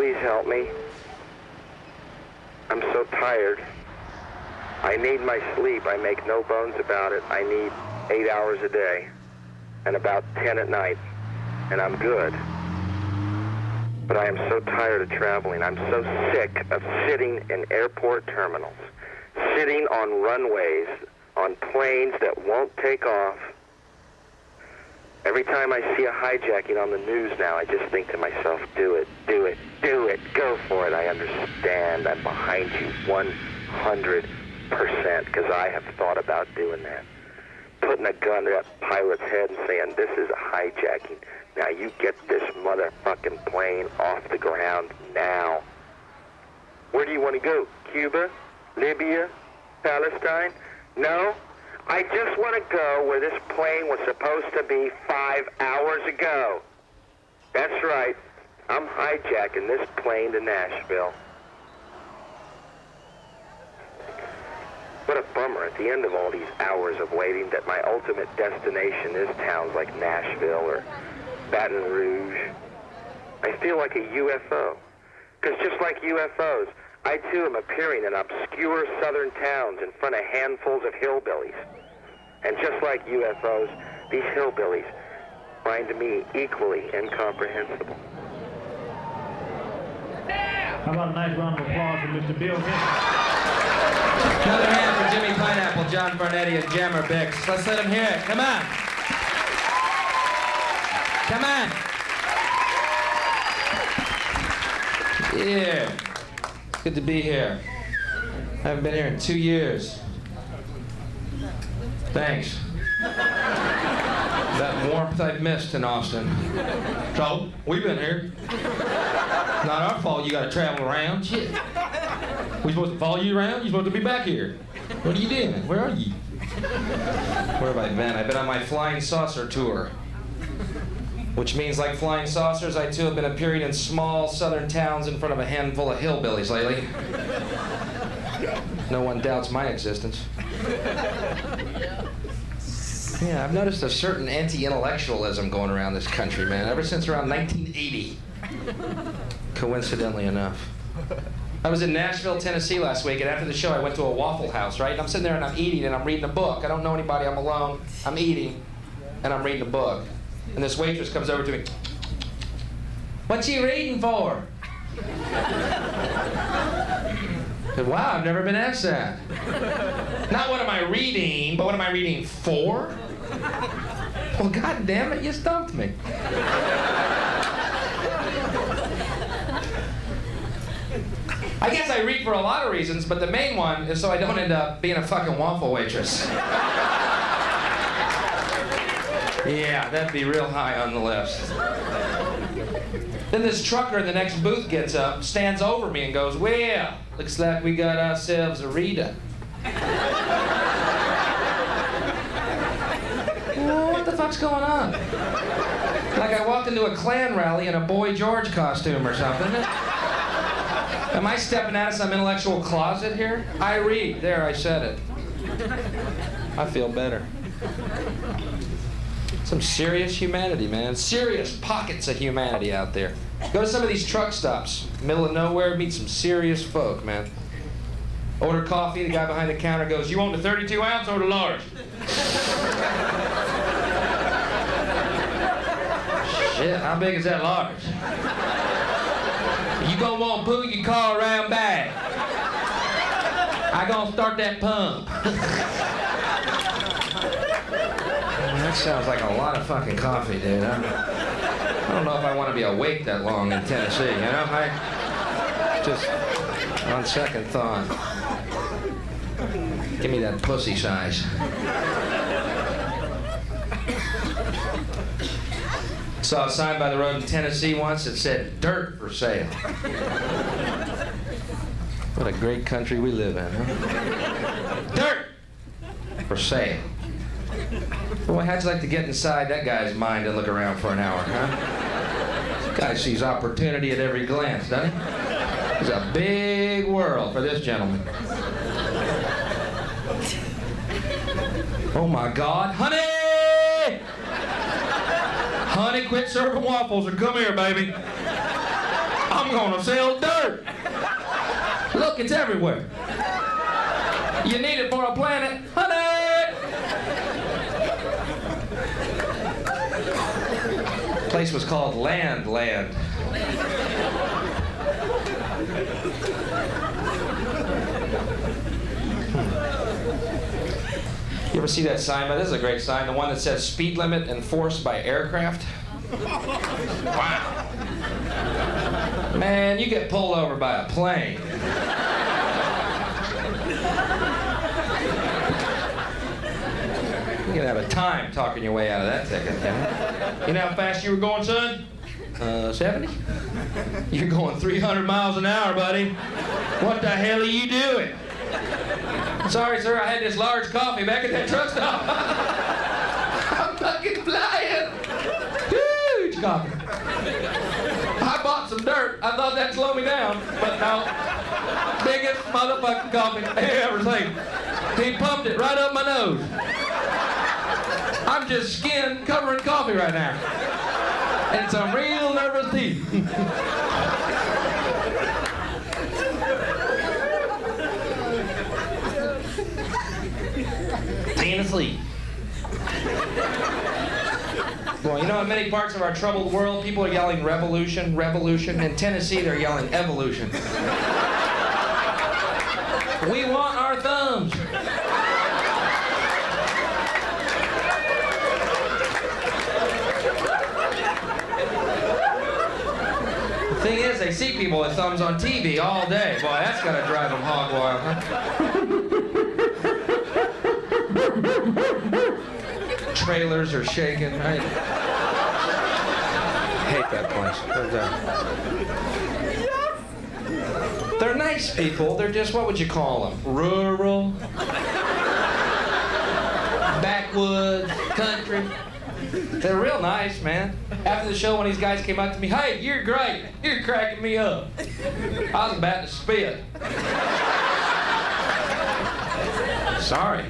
please help me? I'm so tired. I need my sleep. I make no bones about it. I need 8 hours a day and about 10 at night, and I'm good. But I am so tired of traveling. I'm so sick of sitting in airport terminals, sitting on runways, on planes that won't take off. Every time I see a hijacking on the news now, I just think to myself, do it, do it, do it, go for it. I understand. I'm behind you 100%, because I have thought about doing that. Putting a gun to that pilot's head and saying, this is a hijacking. Now you get this motherfucking plane off the ground now. Where do you want to go? Cuba? Libya? Palestine? No? I just want to go where this plane was supposed to be 5 hours ago. That's right. I'm hijacking this plane to Nashville. What a bummer at the end of all these hours of waiting that my ultimate destination is towns like Nashville or Baton Rouge. I feel like a UFO. Because just like UFOs, I too am appearing in obscure southern towns in front of handfuls of hillbillies. And just like UFOs, these hillbillies find me equally incomprehensible. How about a nice round of applause for Mr. Bill Hicks? Another hand for Jimmy Pineapple, John Farnetti, and Jammer Bix. Let's let him hear it. Come on. Come on. Yeah. It's good to be here. I haven't been here in 2 years. Thanks. That warmth I've missed in Austin. So, we've been here. Not our fault you gotta travel around. Shit. We supposed to follow you around? You supposed to be back here. What are you doing? Where are you? Where have I been? I've been on my flying saucer tour. Which means, like flying saucers, I too have been appearing in small southern towns in front of a handful of hillbillies lately. No one doubts my existence. Yeah, I've noticed a certain anti-intellectualism going around this country, man, ever since around 1980. Coincidentally enough. I was in Nashville, Tennessee last week, and after the show I went to a Waffle House, right? And I'm sitting there and I'm eating and I'm reading a book. I don't know anybody, I'm alone. I'm eating and I'm reading a book. And this waitress comes over to me. What you reading for? I said, wow, I've never been asked that. Not what am I reading, but what am I reading for? Well, God damn it, you stumped me. I guess I read for a lot of reasons, but the main one is so I don't end up being a fucking waffle waitress. Yeah, that'd be real high on the list. Then this trucker in the next booth gets up, stands over me and goes, well, looks like we got ourselves a reader. Well, what the fuck's going on? Like I walked into a Klan rally in a Boy George costume or something. Am I stepping out of some intellectual closet here? I read. There, I said it. I feel better. Some serious humanity, man. Serious pockets of humanity out there. Go to some of these truck stops, middle of nowhere, meet some serious folk, man. Order coffee, the guy behind the counter goes, you want the 32 ounce or the large? Shit, how big is that large? You gonna want to pull your car around back. I gonna start that pump. That sounds like a lot of fucking coffee, dude. I don't know if I want to be awake that long in Tennessee, you know? I just, on second thought, give me that pussy size. Saw a sign by the road in Tennessee once that said, dirt for sale. What a great country we live in, huh? Dirt for sale. Boy, how'd you like to get inside that guy's mind and look around for an hour, huh? This guy sees opportunity at every glance, doesn't he? There's a big world for this gentleman. Oh my God, honey! Honey, quit serving waffles and come here, baby. I'm I'm gonna sell dirt. Look, it's everywhere. You need it for a planet, honey. The place was called Land. You ever see that sign? This is a great sign. The one that says speed limit enforced by aircraft. Wow. Man, you get pulled over by a plane. You can have a time talking your way out of that ticket. You know how fast you were going, son? 70? You're going 300 miles an hour, buddy. What the hell are you doing? Sorry, sir, I had this large coffee back at that truck stop. I'm fucking flying. Huge coffee. I bought some dirt. I thought that'd slow me down, but no. Biggest motherfucking coffee I ever seen. He pumped it right up my nose. I'm just skin covering coffee right now. And some real nervous teeth. Tennessee. Well, you know, in many parts of our troubled world, people are yelling revolution, revolution. In Tennessee, they're yelling evolution. We want our thumbs. The thing is, they see people with thumbs on TV all day. Boy, that's gotta drive them hog wild, huh? Trailers are shaking. I hate that place. They're nice people. They're just, what would you call them? Rural, backwoods, country. They're real nice, man. After the show, when these guys came up to me, hey, you're great. You're cracking me up. I was about to spit. Sorry.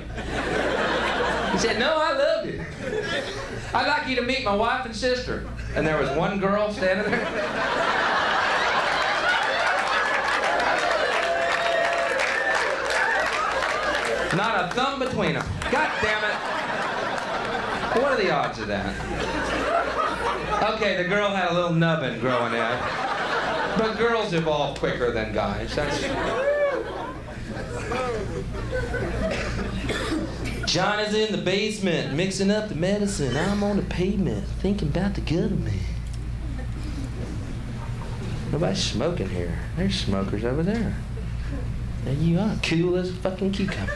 He said, no, I loved it. I'd like you to meet my wife and sister. And there was one girl standing there. Not a thumb between them. God damn it. What are the odds of that? Okay, the girl had a little nubbin growing out. But girls evolve quicker than guys. That's... John is in the basement, mixing up the medicine. I'm on the pavement, thinking about the government. Nobody's smoking here. There's smokers over there. There you are, cool as a fucking cucumber.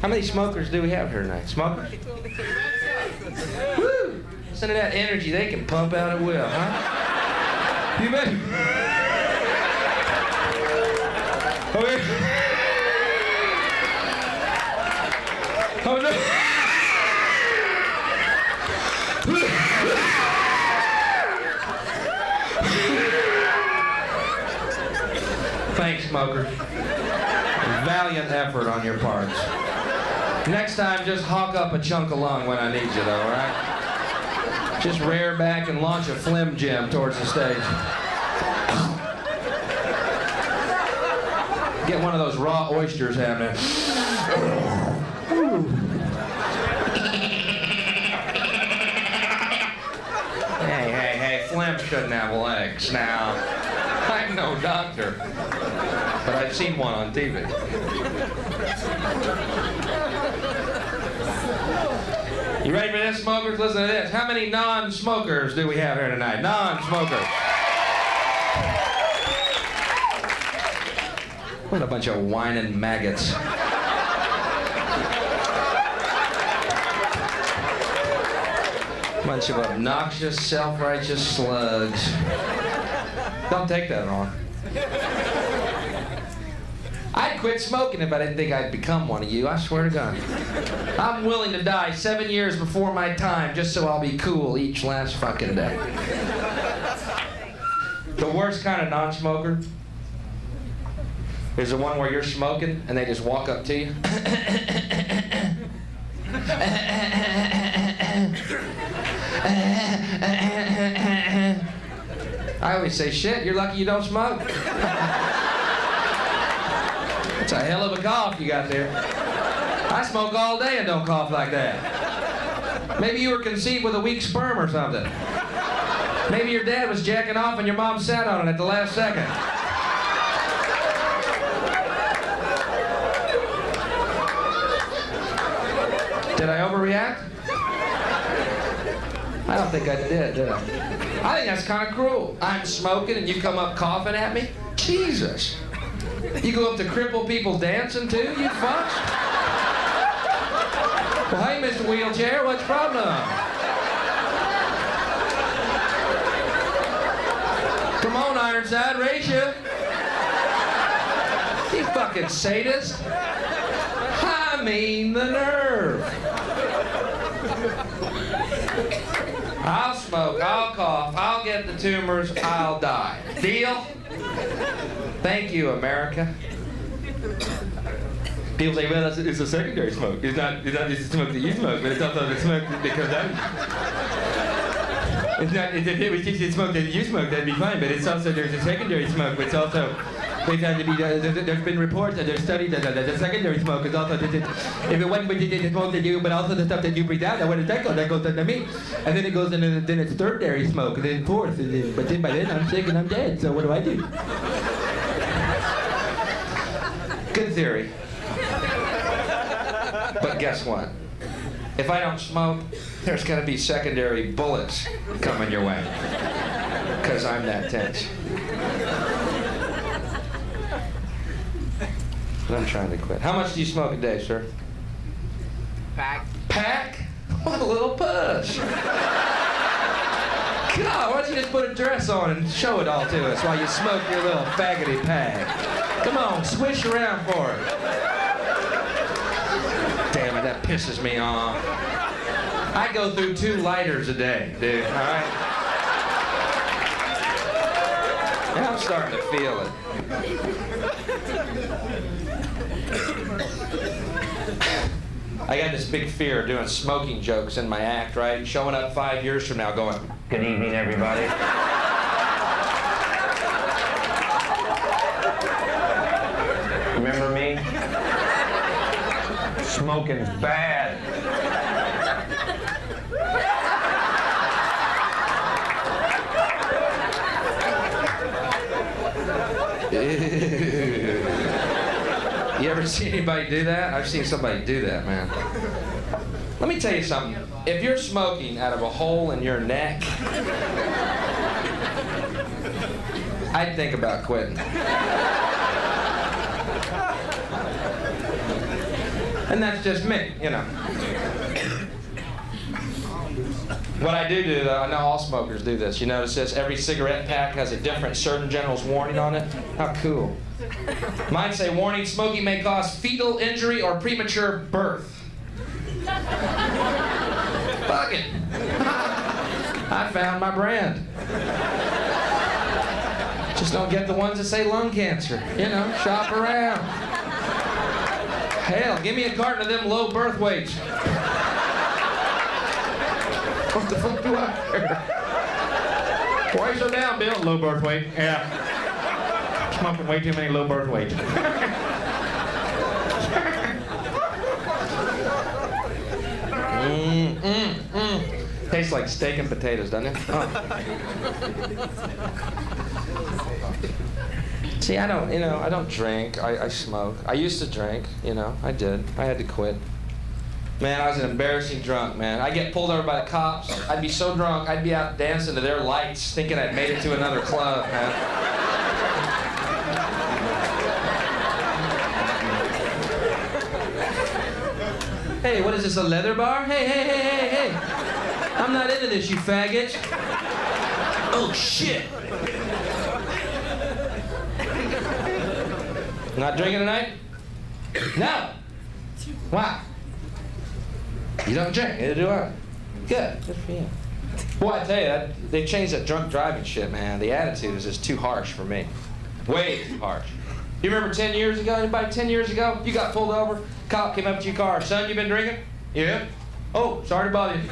How many smokers do we have here tonight? Smokers? Woo! Listen to that energy they can pump out at will, huh? You bet. Okay. Oh no! Thanks, smokers. Valiant effort on your parts. Next time, just hawk up a chunk of lung when I need you, though, all right? Just rear back and launch a flim jim towards the stage. Get one of those raw oysters happening. Hey, flim shouldn't have legs. Now, I'm no doctor, but I've seen one on TV. You ready for this, smokers? Listen to this. How many non-smokers do we have here tonight? Non-smokers. What a bunch of whining maggots. Bunch of obnoxious, self-righteous slugs. Don't take that on. I'd quit smoking if I didn't think I'd become one of you, I swear to God. I'm willing to die 7 years before my time just so I'll be cool each last fucking day. The worst kind of non-smoker is the one where you're smoking and they just walk up to you. I always say, shit, you're lucky you don't smoke. It's a hell of a cough you got there. I smoke all day and don't cough like that. Maybe you were conceived with a weak sperm or something. Maybe your dad was jacking off and your mom sat on it at the last second. Did I overreact? I don't think I did I? I think that's kind of cruel. I'm smoking and you come up coughing at me? Jesus. You go up to crippled people dancing too, you fucks? Well, hey, Mr. Wheelchair, what's your problem? Come on, Ironside, raise you. You fucking sadist. I mean the nerve. I'll smoke, I'll cough, I'll get the tumors, I'll die. Deal? Thank you, America. People say, well, it's a secondary smoke. It's not just the smoke that you smoke, but it's also the smoke because if it was just the smoke that you smoke, that'd be fine, but it's also, there's a secondary smoke, which also, there's been reports and there's studies that the secondary smoke is also, if it wasn't the smoke that you, but also the stuff that you breathe out, that goes into me. And then it goes into, then it's thirdary smoke, and then fourth, and then, but then by then I'm sick and I'm dead, so what do I do? Good theory. But guess what? If I don't smoke, there's gonna be secondary bullets coming your way. Because I'm that tense. But I'm trying to quit. How much do you smoke a day, sir? Pack. Pack? What a little push. God, why don't you just put a dress on and show it all to us while you smoke your little faggoty pack? Come on, swish around for it. Damn it, that pisses me off. I go through 2 lighters a day, dude, all right? Yeah, I'm starting to feel it. I got this big fear of doing smoking jokes in my act, right? Showing up 5 years from now going, good evening, everybody. Remember me? Smoking's bad. You ever see anybody do that? I've seen somebody do that, man. Let me tell you something. If you're smoking out of a hole in your neck, I'd think about quitting. And that's just me, you know. What I do though, I know all smokers do this. You notice this? Every cigarette pack has a different Surgeon General's warning on it. How cool. Mine say, warning, smoking may cause fetal injury or premature birth. Fuck it. I found my brand. Just don't get the ones that say lung cancer. You know, shop around. Hell, give me a carton of them low birth weights. What the fuck do I care? Why so down, Bill? Low birth weight. Yeah. Smoking way too many low birth weights. Tastes like steak and potatoes, doesn't it? Oh. See, I don't drink. I smoke. I used to drink, I did. I had to quit. Man, I was an embarrassing drunk, man. I'd get pulled over by the cops. I'd be so drunk, I'd be out dancing to their lights, thinking I'd made it to another club, man. Hey, what is this, a leather bar? Hey. I'm not into this, you faggots. Oh, shit. Not drinking tonight? No. Wow. You don't drink, neither do I. Good for you. Boy, I tell you, they changed that drunk driving shit, man. The attitude is just too harsh for me. Way too harsh. You remember 10 years ago? Anybody 10 years ago? You got pulled over, cop came up to your car. Son, you been drinking? Yeah. Oh, sorry to bother you.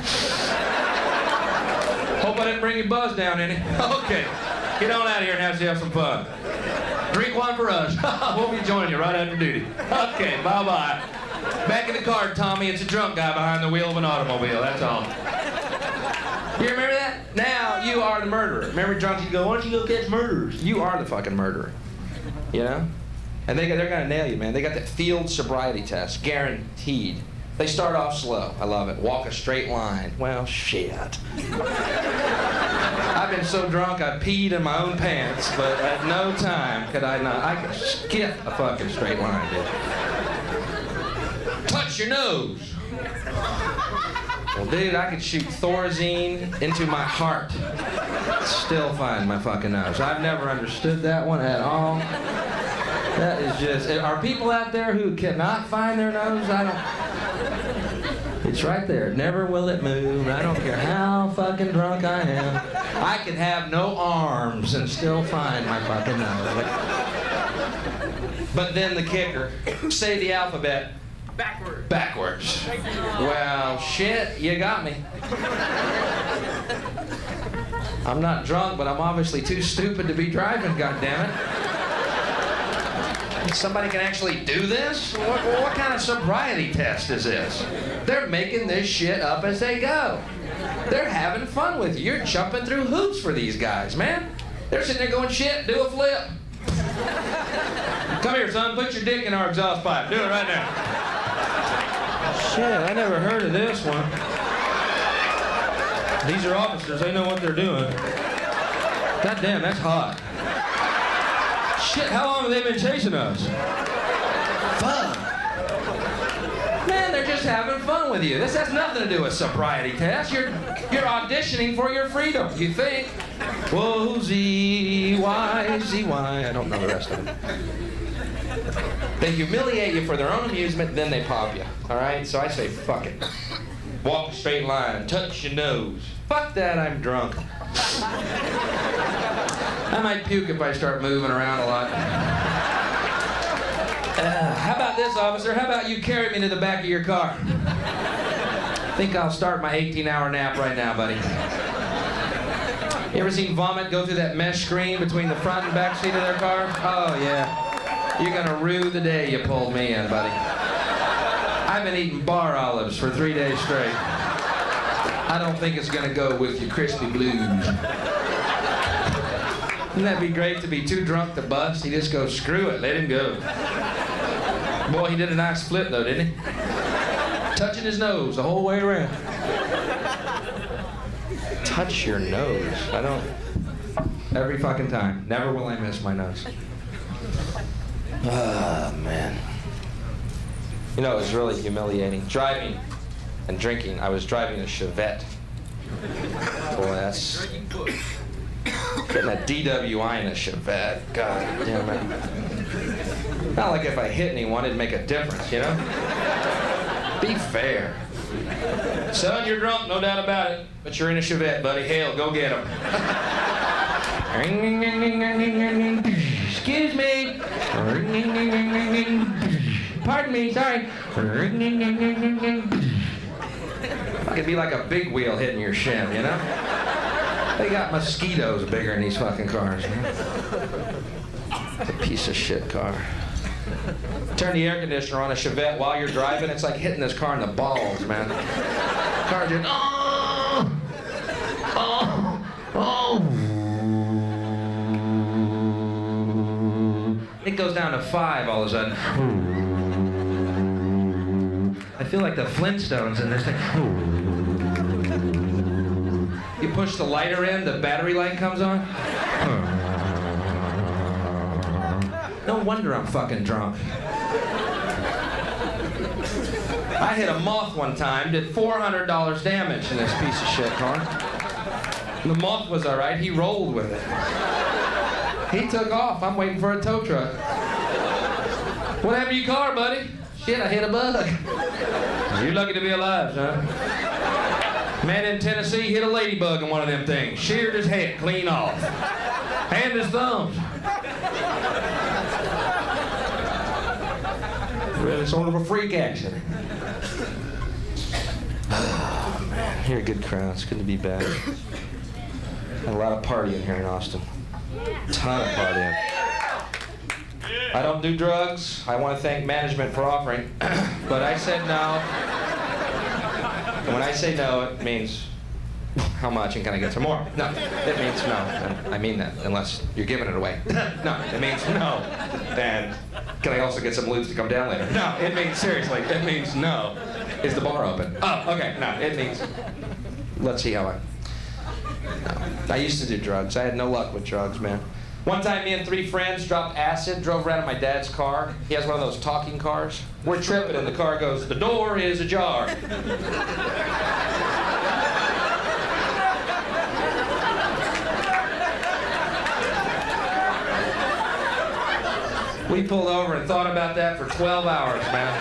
Hope I didn't bring your buzz down any. Okay. Get on out of here and have some fun. Drink one for us. We'll be joining you right after duty. Okay, bye-bye. Back in the car, Tommy. It's a drunk guy behind the wheel of an automobile. That's all. You remember that? Now you are the murderer. Remember drunks, you go, why don't you go catch murderers? You are the fucking murderer. You know? And they're gonna nail you, man. They got that field sobriety test, guaranteed. They start off slow. I love it. Walk a straight line. Well, shit. I've been so drunk I peed in my own pants, but at no time could I not. I could skip a fucking straight line, dude. Touch your nose. Well, dude, I could shoot Thorazine into my heart. Still find my fucking nose. I've never understood that one at all. That is just... Are people out there who cannot find their nose? I don't... It's right there. Never will it move. I don't care how fucking drunk I am. I can have no arms and still find my fucking nose. But then the kicker. Say the alphabet. Backwards. Backwards. Well, shit, you got me. I'm not drunk, but I'm obviously too stupid to be driving, goddammit. Somebody can actually do this? What kind of sobriety test is this? They're making this shit up as they go. They're having fun with you. You're jumping through hoops for these guys, man. They're sitting there going, shit, do a flip. Come here, son, put your dick in our exhaust pipe. Do it right now. Shit, I never heard of this one. These are officers, they know what they're doing. God damn, that's hot. Shit, how long have they been chasing us? Fun. Man, they're just having fun with you. This has nothing to do with sobriety test. You're auditioning for your freedom, you think. Whoa, Z-Y, Z-Y. I don't know the rest of it. They humiliate you for their own amusement, then they pop you. All right? So I say, fuck it. Walk a straight line, touch your nose. Fuck that, I'm drunk. I might puke if I start moving around a lot. How about this, officer? How about you carry me to the back of your car? I think I'll start my 18-hour nap right now, buddy. You ever seen vomit go through that mesh screen between the front and back seat of their car? Oh, yeah. You're gonna rue the day you pulled me in, buddy. I've been eating bar olives for 3 days straight. I don't think it's gonna go with your crispy blues. Wouldn't that be great to be too drunk to bust? He just goes, screw it, let him go. Boy, he did a nice flip though, didn't he? Touching his nose the whole way around. Touch your nose. I don't. Every fucking time. Never will I miss my nose. Ah, man. You know, it was really humiliating. Driving and drinking. I was driving a Chevette. Boy, that's... Getting a DWI in a Chevette. God damn it. Not like if I hit anyone, it'd make a difference, you know? Be fair. Son, you're drunk, no doubt about it. But you're in a Chevette, buddy. Hell, go get him. Excuse me. Pardon me, sorry. It could be like a big wheel hitting your shin, you know? They got mosquitoes bigger in these fucking cars, man. It's a piece of shit car. Turn the air conditioner on a Chevette while you're driving, it's like hitting this car in the balls, man. Car just, oh, oh, oh. It goes down to 5 all of a sudden. I feel like the Flintstones in this thing. You push the lighter in, the battery light comes on. No wonder I'm fucking drunk. I hit a moth one time, did $400 damage in this piece of shit car. The moth was all right, he rolled with it. He took off, I'm waiting for a tow truck. What happened to your car, buddy? Shit, I hit a bug. You're lucky to be alive, son. Man in Tennessee hit a ladybug in one of them things. Sheared his head clean off. And his thumbs. Really sort of a freak accident. Oh, man. You're a good crowd. It's good to be back. Had a lot of partying here in Austin. Ton of partying. I don't do drugs. I want to thank management for offering, but I said no. And when I say no, it means how much and can I get some more? No, it means no. And I mean that, unless you're giving it away. No, it means no. And can I also get some lubes to come down later? No, it means, seriously, it means no. Is the bar open? Oh, okay, no, it means, let's see how no. I used to do drugs. I had no luck with drugs, man. One time, me and 3 friends dropped acid, drove around in my dad's car. He has one of those talking cars. We're tripping, and the car goes, "The door is ajar." We pulled over and thought about that for 12 hours, man.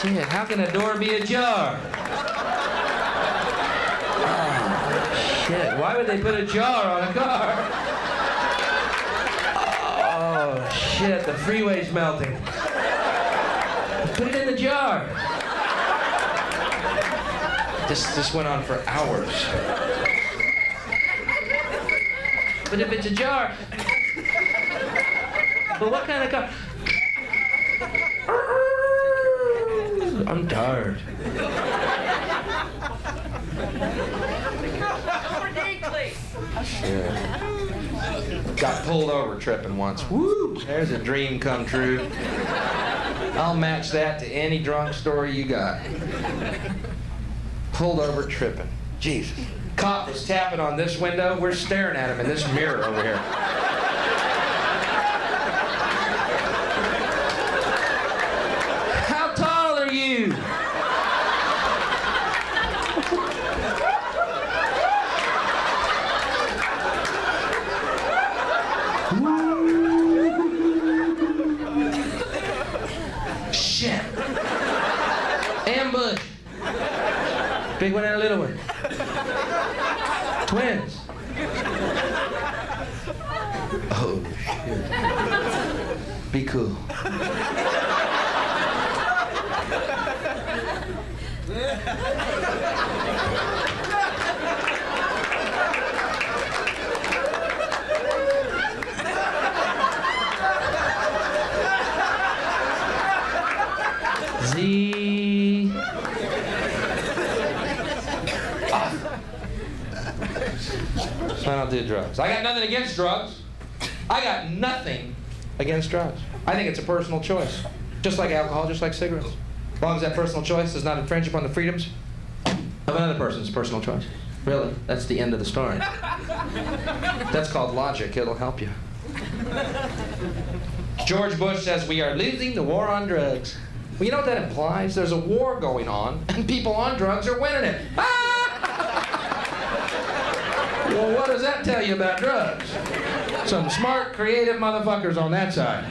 Shit, how can a door be ajar? Shit, why would they put a jar on a car? Oh, shit, the freeway's melting. Put it in the jar. This went on for hours. But if it's a jar, but what kind of car? I'm tired. Yeah. Got pulled over tripping once. Woo! There's a dream come true. I'll match that to any drunk story you got. Pulled over tripping. Jesus. Cop was tapping on this window. We're staring at him in this mirror over here. How tall are you? Shit. Ambush. Big one and a little one. Twins. Oh, shit. Be cool. Z. So I don't do drugs. I got nothing against drugs. I got nothing against drugs. I think it's a personal choice. Just like alcohol, just like cigarettes. As long as that personal choice does not infringe upon the freedoms of another person's personal choice. Really, that's the end of the story. That's called logic. It'll help you. George Bush says we are losing the war on drugs. Well, you know what that implies? There's a war going on, and people on drugs are winning it. Ah! Well, what does that tell you about drugs? Some smart, creative motherfuckers on that side.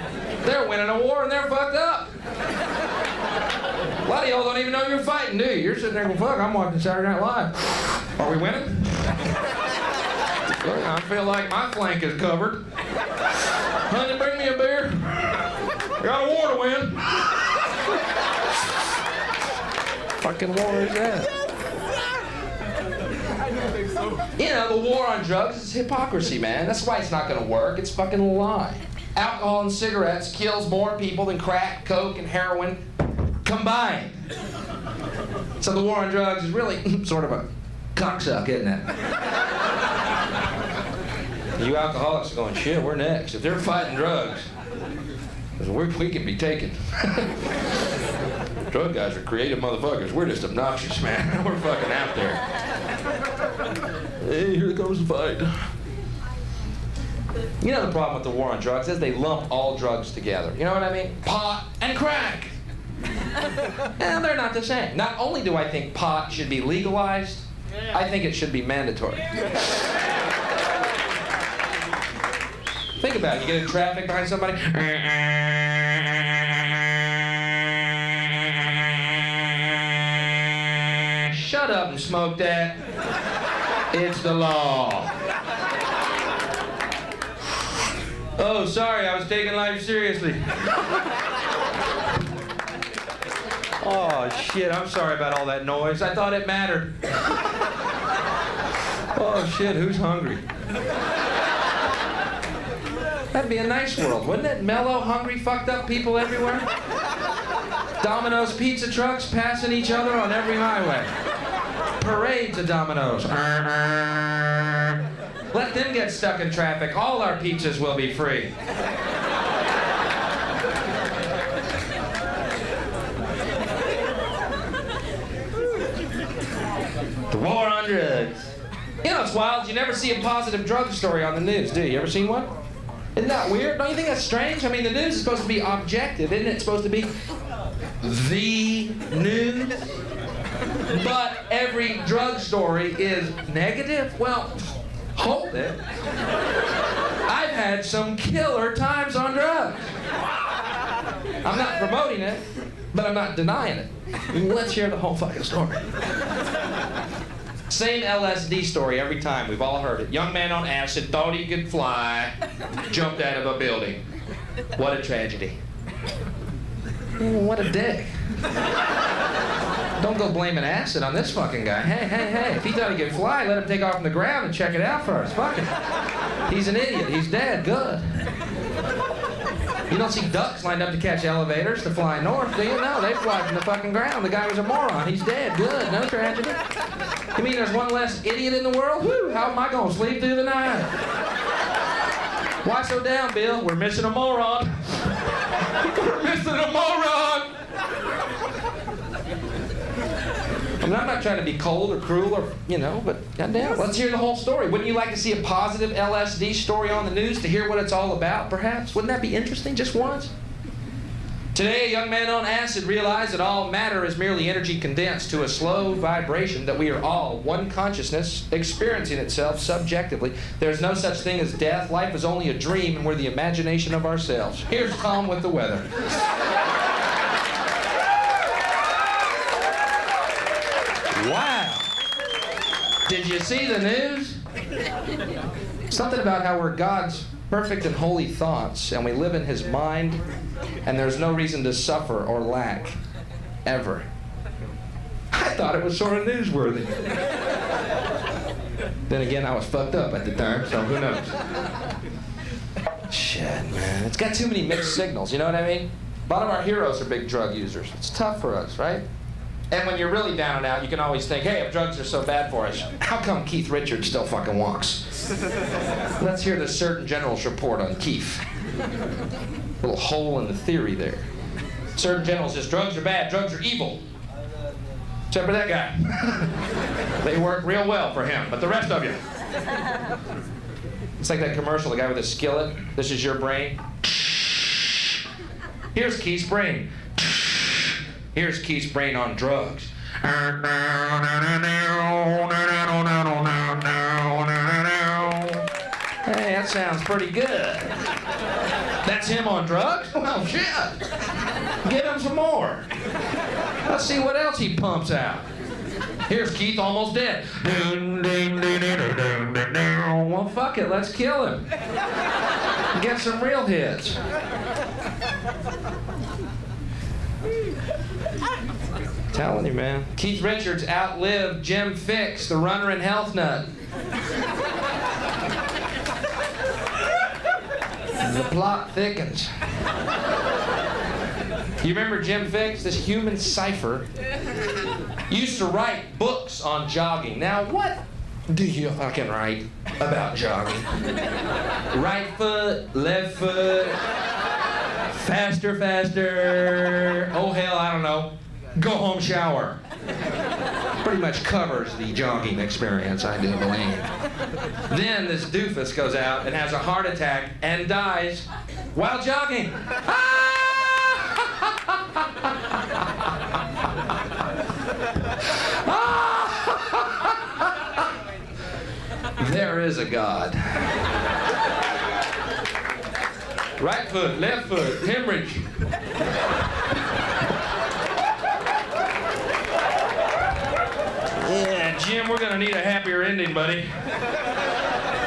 They're winning a war, and they're fucked up. A lot of y'all don't even know you're fighting, do you? You're sitting there going, fuck, I'm watching Saturday Night Live. Are we winning? Look, I feel like my flank is covered. Honey, bring me a beer. Got a war to win. Fucking war is that? You know, the war on drugs is hypocrisy, man. That's why it's not gonna work. It's fucking a lie. Alcohol and cigarettes kills more people than crack, coke, and heroin combined. So the war on drugs is really sort of a cocksuck, isn't it? You alcoholics are going, shit, we're next. If they're fighting drugs, we can be taken. Drug guys are creative motherfuckers. We're just obnoxious, man. We're fucking out there. Hey, here comes the fight. You know the problem with the war on drugs is they lump all drugs together. You know what I mean? Pot and crack. And they're not the same. Not only do I think pot should be legalized, I think it should be mandatory. Think about it. You get in traffic behind somebody. Shut up and smoke that. It's the law. Oh, sorry, I was taking life seriously. Oh, shit, I'm sorry about all that noise. I thought it mattered. Oh, shit, who's hungry? That'd be a nice world, wouldn't it? Mellow, hungry, fucked up people everywhere. Domino's pizza trucks passing each other on every highway. Parades of Domino's. Let them get stuck in traffic. All our pizzas will be free. The war on drugs. You know, it's wild. You never see a positive drug story on the news, do you? You ever seen one? Isn't that weird? Don't you think that's strange? I mean, the news is supposed to be objective, isn't it? It's supposed to be the news. But every drug story is negative? Well, hold it. I've had some killer times on drugs. I'm not promoting it, but I'm not denying it. Let's hear the whole fucking story. Same LSD story every time. We've all heard it. Young man on acid thought he could fly, jumped out of a building. What a tragedy. What a dick. Don't go blaming acid on this fucking guy. Hey. If he thought he could fly, let him take off from the ground and check it out first. Fuck it. He's an idiot. He's dead. Good. You don't see ducks lined up to catch elevators to fly north, do you? No, they fly from the fucking ground. The guy was a moron. He's dead. Good. No tragedy. You mean there's one less idiot in the world? Whew, how am I going to sleep through the night? Why so down, Bill? We're missing a moron. We're missing a moron. I mean, I'm not trying to be cold or cruel or, but goddamn, let's hear the whole story. Wouldn't you like to see a positive LSD story on the news to hear what it's all about, perhaps? Wouldn't that be interesting, just once? Today, a young man on acid realized that all matter is merely energy condensed to a slow vibration, that we are all one consciousness experiencing itself subjectively. There's no such thing as death. Life is only a dream, and we're the imagination of ourselves. Here's Tom with the weather. Wow. Did you see the news? Something about how we're God's perfect and holy thoughts, and we live in His mind, and there's no reason to suffer or lack, ever. I thought it was sort of newsworthy. Then again, I was fucked up at the time, so who knows? Shit, man. It's got too many mixed signals, you know what I mean? A lot of our heroes are big drug users. It's tough for us, right? And when you're really down and out, you can always think, hey, if drugs are so bad for us, how come Keith Richards still fucking walks? Let's hear the Surgeon General's report on Keith. Little hole in the theory there. Surgeon General says drugs are bad, drugs are evil. Except for that guy. They work real well for him, but the rest of you. It's like that commercial, the guy with a skillet. This is your brain. Here's Keith's brain. Here's Keith's brain on drugs. Hey, that sounds pretty good. That's him on drugs? Well, shit. Give him some more. Let's see what else he pumps out. Here's Keith almost dead. Well, fuck it. Let's kill him. Get some real hits. Telling you, man. Keith Richards outlived Jim Fix, the runner and health nut. The plot thickens. You remember Jim Fix, this human cipher? Used to write books on jogging. Now, what do you fucking write about jogging? Right foot, left foot, faster, faster. Oh, hell, I don't know. Go home, shower. Pretty much covers the jogging experience, I do believe. Then this doofus goes out and has a heart attack and dies while jogging. There is a God. Right foot, left foot, hemorrhage. Yeah, Jim, we're gonna need a happier ending, buddy.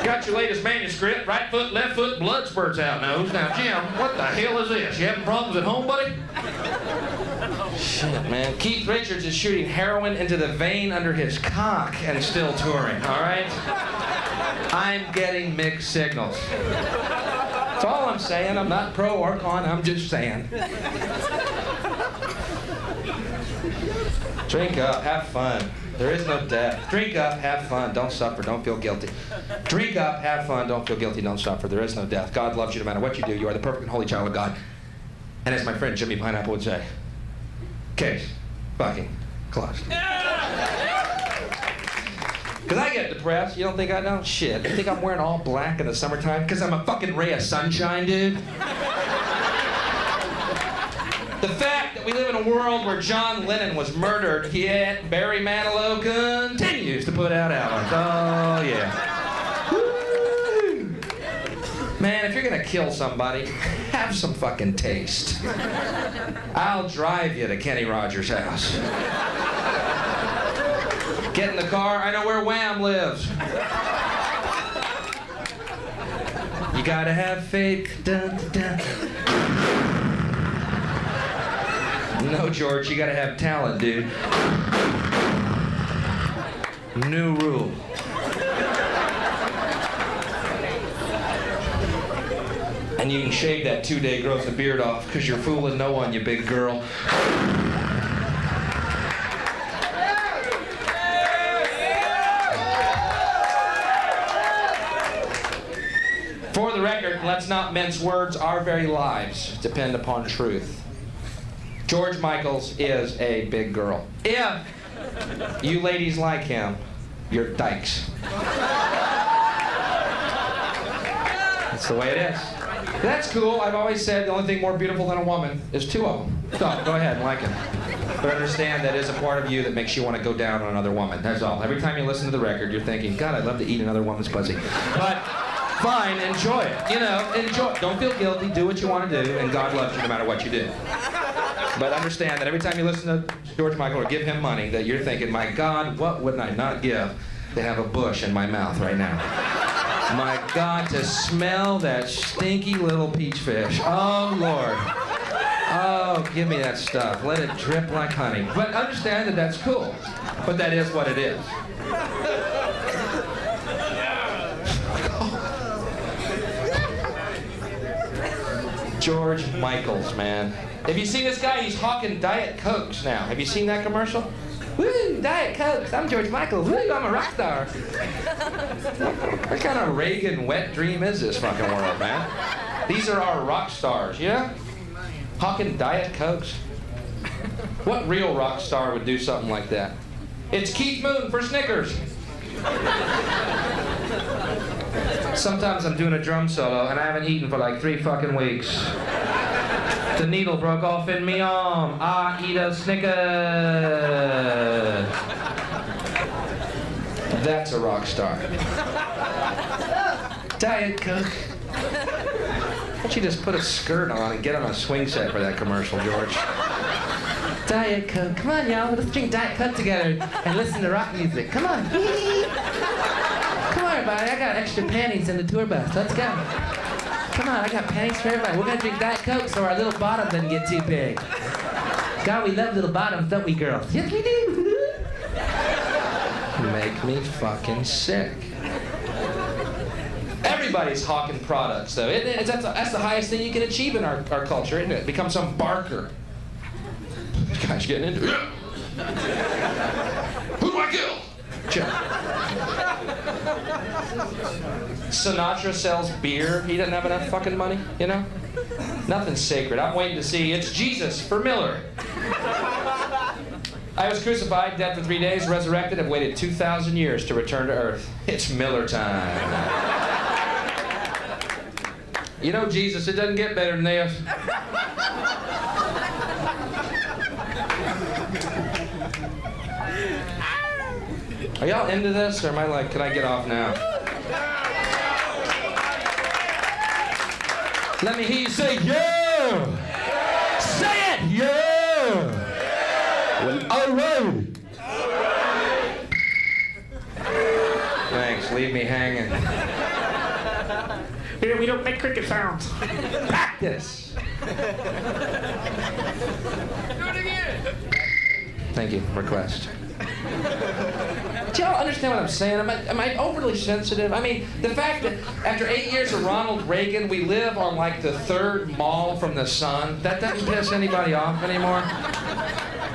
Got your latest manuscript, right foot, left foot, blood spurts out nose. Now, Jim, what the hell is this? You having problems at home, buddy? Shit, man. Keith Richards is shooting heroin into the vein under his cock and still touring, all right? I'm getting mixed signals. That's all I'm saying. I'm not pro or con, I'm just saying. Drink up, have fun. There is no death. Drink up, have fun, don't suffer, don't feel guilty. Drink up, have fun, don't feel guilty, don't suffer. There is no death. God loves you no matter what you do. You are the perfect and holy child of God. And as my friend Jimmy Pineapple would say, case fucking closed. Because I get depressed. You don't think I don't? Shit. You think I'm wearing all black in the summertime? Because I'm a fucking ray of sunshine, dude? The fact that we live in a world where John Lennon was murdered, yet Barry Manilow continues to put out albums. Oh, yeah. Woo. Man, if you're gonna kill somebody, have some fucking taste. I'll drive you to Kenny Rogers' house. Get in the car, I know where Wham lives. You gotta have faith. Dun, dun. No, George, you gotta have talent, dude. New rule. And you can shave that 2-day growth of beard off, because you're fooling no one, you big girl. For the record, let's not mince words, our very lives depend upon truth. George Michaels is a big girl. If you ladies like him, you're dykes. That's the way it is. That's cool. I've always said the only thing more beautiful than a woman is two of them. So, go ahead and like him. But understand that is a part of you that makes you want to go down on another woman. That's all. Every time you listen to the record, you're thinking, God, I'd love to eat another woman's pussy. But fine, enjoy it. You know, enjoy it. Don't feel guilty. Do what you want to do, and God loves you no matter what you do. But understand that every time you listen to George Michael or give him money, that you're thinking, my God, what would I not give to have a bush in my mouth right now? My God, to smell that stinky little peach fish. Oh, Lord. Oh, give me that stuff. Let it drip like honey. But understand that that's cool. But that is what it is. George Michaels, man. Have you seen this guy? He's hawking Diet Cokes now. Have you seen that commercial? Woo, Diet Cokes. I'm George Michaels. Woo, I'm a rock star. What kind of Reagan wet dream is this fucking world, man? These are our rock stars, yeah? Hawking Diet Cokes. What real rock star would do something like that? It's Keith Moon for Snickers. Sometimes I'm doing a drum solo and I haven't eaten for like 3 fucking weeks. The needle broke off in me arm. I eat a Snickers. That's a rock star. Diet Coke. Why don't you just put a skirt on and get on a swing set for that commercial, George? Diet Coke. Come on, y'all. Let's drink Diet Coke together and listen to rock music. Come on. Come on, everybody. I got extra panties in the tour bus. Let's go. Come on, I got panties for everybody. We're gonna drink Diet Coke so our little bottom doesn't get too big. God, we love little bottoms, don't we, girls? Yes, we do. Make me fucking sick. Everybody's hawking products, though. That's the highest thing you can achieve in our culture, isn't it? Become some barker. This guy's getting into it. Who do I kill? Check. Sinatra sells beer. He doesn't have enough fucking money, you know? Nothing's sacred. I'm waiting to see It's Jesus for Miller. I was crucified, dead for 3 days, resurrected, have waited 2,000 years to return to earth. It's Miller time. You know, Jesus, it doesn't get better than this. Are y'all into this, or am I like, can I get off now? Let me hear you say, yeah! Say it, yeah! Well, all right. Thanks, leave me hanging. Here, we don't make cricket sounds. Practice! Do it again! Thank you, request. Do y'all understand what I'm saying? Am I overly sensitive? I mean, the fact that after 8 years of Ronald Reagan, we live on like the third mall from the sun, that doesn't piss anybody off anymore.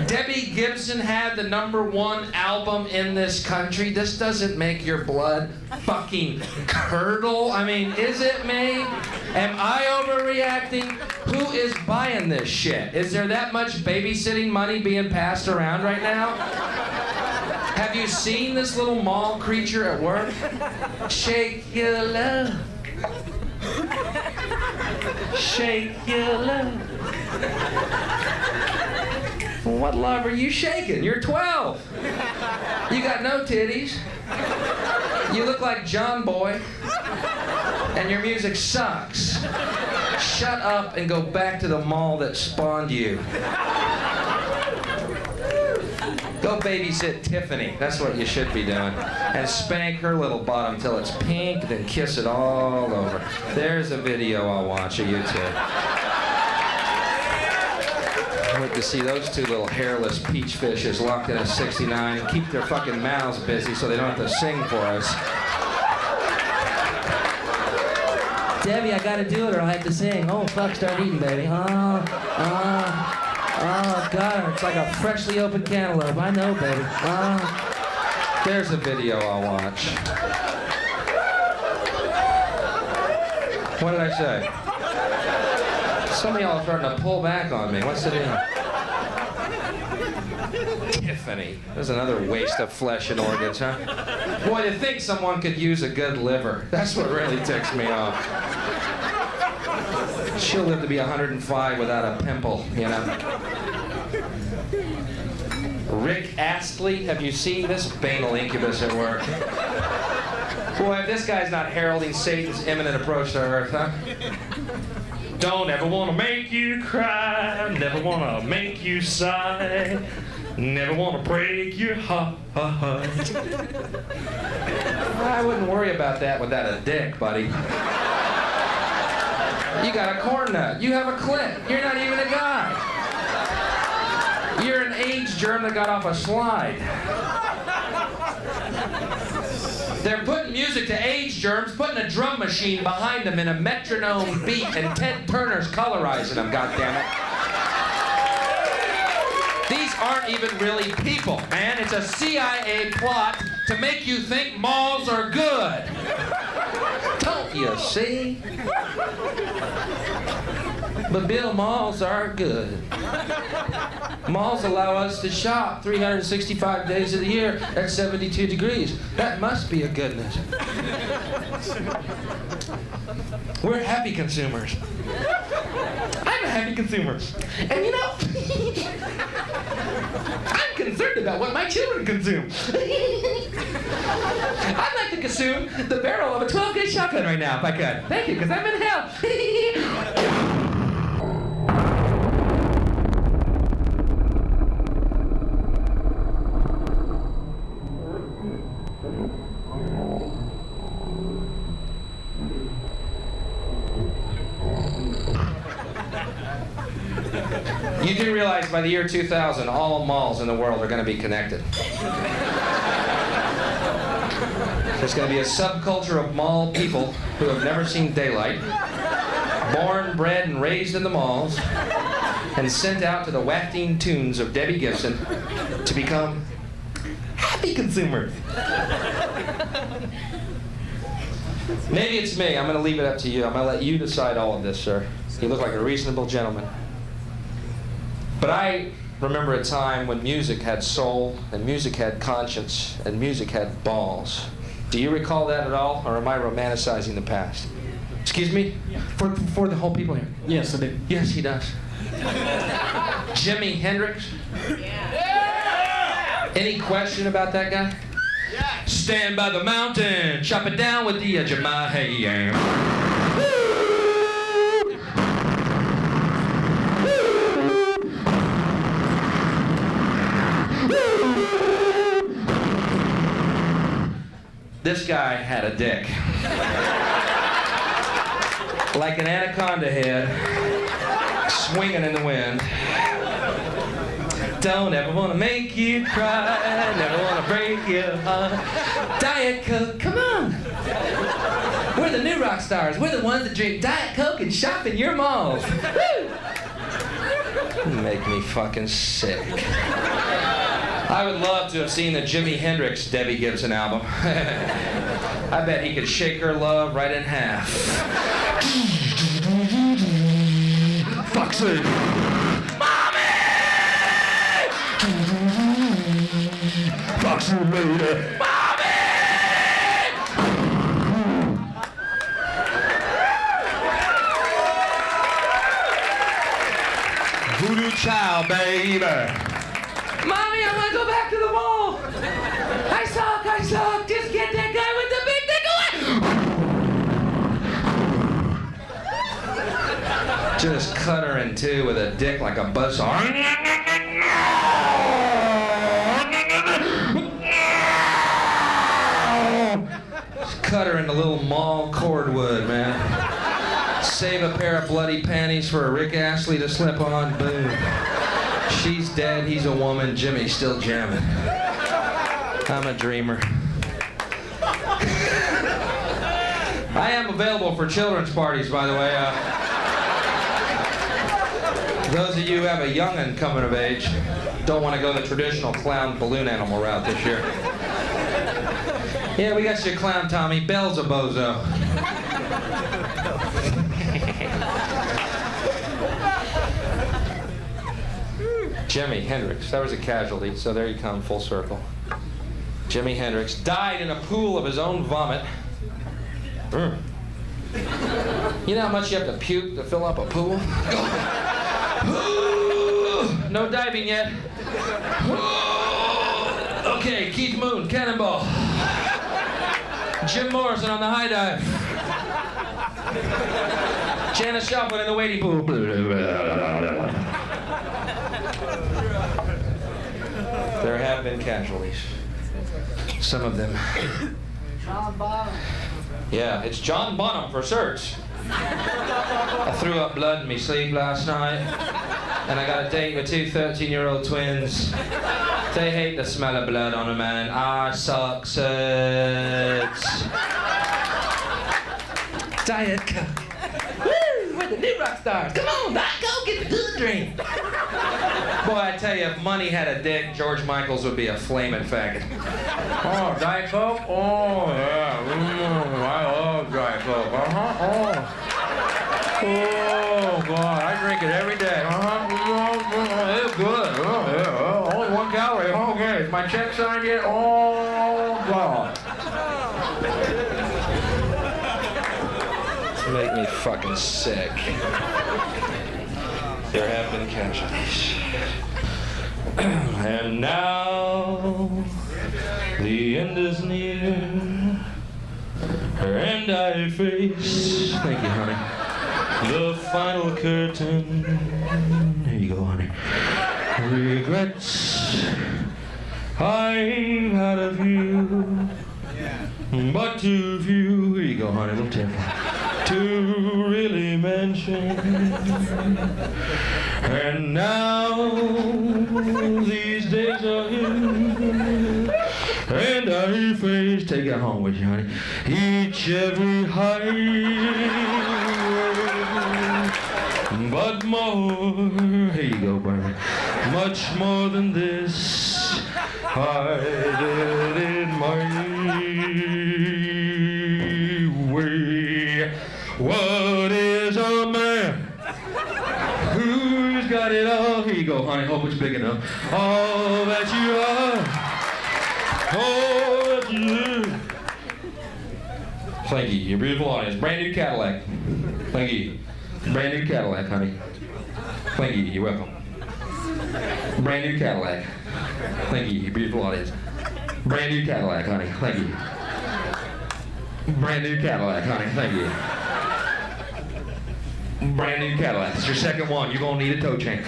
Debbie Gibson had the #1 album in this country. This doesn't make your blood fucking curdle. I mean, is it me? Am I overreacting? Who is buying this shit? Is there that much babysitting money being passed around right now? Have you seen this little mall creature at work? Shake your love. Shake your love. What love are you shaking? You're 12. You got no titties. You look like John Boy. And your music sucks. Shut up and go back to the mall that spawned you. Go babysit Tiffany. That's what you should be doing. And spank her little bottom till it's pink, then kiss it all over. There's a video I'll watch of you two. I like to see those two little hairless peach fishes locked in a 69 and keep their fucking mouths busy so they don't have to sing for us. Debbie, I gotta do it or I have to sing. Oh, fuck, start eating, baby. Oh, God, it's like a freshly opened cantaloupe. I know, baby. Oh. There's a video I'll watch. What did I say? Some of y'all are starting to pull back on me. What's the deal? Tiffany. There's another waste of flesh and organs, huh? Boy, to think someone could use a good liver. That's what really ticks me off. She'll live to be 105 without a pimple, you know? Rick Astley, have you seen this banal incubus at work? Boy, if this guy's not heralding Satan's imminent approach to Earth, huh? Don't ever want to make you cry, never want to make you sigh, never want to break your heart. I wouldn't worry about that without a dick, buddy. You got a corn nut. You have a clit. You're not even a guy. You're an AIDS germ that got off a slide. They're putting music to AIDS germs, putting a drum machine behind them in a metronome beat, and Ted Turner's colorizing them, goddammit. These aren't even really people, man. It's a CIA plot to make you think malls are good. Don't you see? But Bill, malls are good. Malls allow us to shop 365 days of the year at 72 degrees. That must be a goodness. We're happy consumers. I'm a happy consumer. And you know, I'm concerned about what my children consume. I'd like to consume the barrel of a 12-gauge shotgun right now if I could. Thank you, because I'm in hell. You do realize by the year 2000, all malls in the world are going to be connected. There's going to be a subculture of mall people who have never seen daylight, born, bred, and raised in the malls, and sent out to the wafting tunes of Debbie Gibson to become happy consumers. Maybe it's me. I'm going to leave it up to you. I'm going to let you decide all of this, sir. You look like a reasonable gentleman. But I remember a time when music had soul, and music had conscience, and music had balls. Do you recall that at all, or am I romanticizing the past? Excuse me? Yeah. For the whole people here. Yes, I do. Yes, he does. Jimi Hendrix? Yeah. Any question about that guy? Yeah. Stand by the mountain, chop it down with the edge of my hand. This guy had a dick. Like an anaconda head, swinging in the wind. Don't ever want to make you cry, never want to break your heart. Diet Coke, come on. We're the new rock stars. We're the ones that drink Diet Coke and shop in your malls. Woo! You make me fucking sick. I would love to have seen the Jimi Hendrix Debbie Gibson album. I bet he could shake her love right in half. Foxy! Mommy! Foxy lady! Mommy! Voodoo child, baby. Mommy, I want to go back to the mall. I suck. Just get that guy with the big dick away. Just cut her in two with a dick like a buzzsaw. Just cut her into little mall cordwood, man. Save a pair of bloody panties for a Rick Astley to slip on. Boom. She's dead, he's a woman, Jimmy's still jamming. I'm a dreamer. I am available for children's parties, by the way. Those of you who have a young'un coming of age, don't want to go the traditional clown balloon animal route this year. Yeah, we got you a clown, Tommy. Bell's a bozo. Jimi Hendrix, that was a casualty, so there you come, full circle. Jimi Hendrix died in a pool of his own vomit. You know how much you have to puke to fill up a pool? No diving yet. Okay, Keith Moon, cannonball. Jim Morrison on the high dive. Janis Joplin in the wading pool. There have been casualties. Some of them. John Bonham. Yeah, it's John Bonham for search. I threw up blood in my sleep last night, and I got a date with two 13-year-old twins. They hate the smell of blood on a man. I suck sucks. Diet Coke. Woo! We're the new rock stars. Come on, Diet Coke, get the good drink. Boy, I tell you, if money had a dick, George Michaels would be a flaming faggot. Oh, Diet Coke? Oh, yeah. I love Diet Coke. Oh, God, I drink it every day. It's good. Oh, yeah. Only 1 calorie. Okay, is my check signed yet? Oh, God. Make me fucking sick. There have been casualties. And now the end is near, and I face, thank you, honey, the final curtain. Here you go, honey. Regrets I've had a few, but too few. Here you go, honey, a little temper. To really mention. And now these days are here, and I face, take it home with you, honey, each every highway, but more, here you go, baby, much more than this, I did it my way. What is a man? Who's got it all? Here you go, honey. Hope it's big enough. All that you are. All that you do. Thank you. Your beautiful audience. Brand new Cadillac. Thank you. Brand new Cadillac, honey. Thank you. You're welcome. Brand new Cadillac. Thank you. Your beautiful audience. Brand new Cadillac, honey. Thank you. Brand new Cadillac, honey. Thank you. Brand new Cadillac. It's your second one. You're gonna need a tow chain.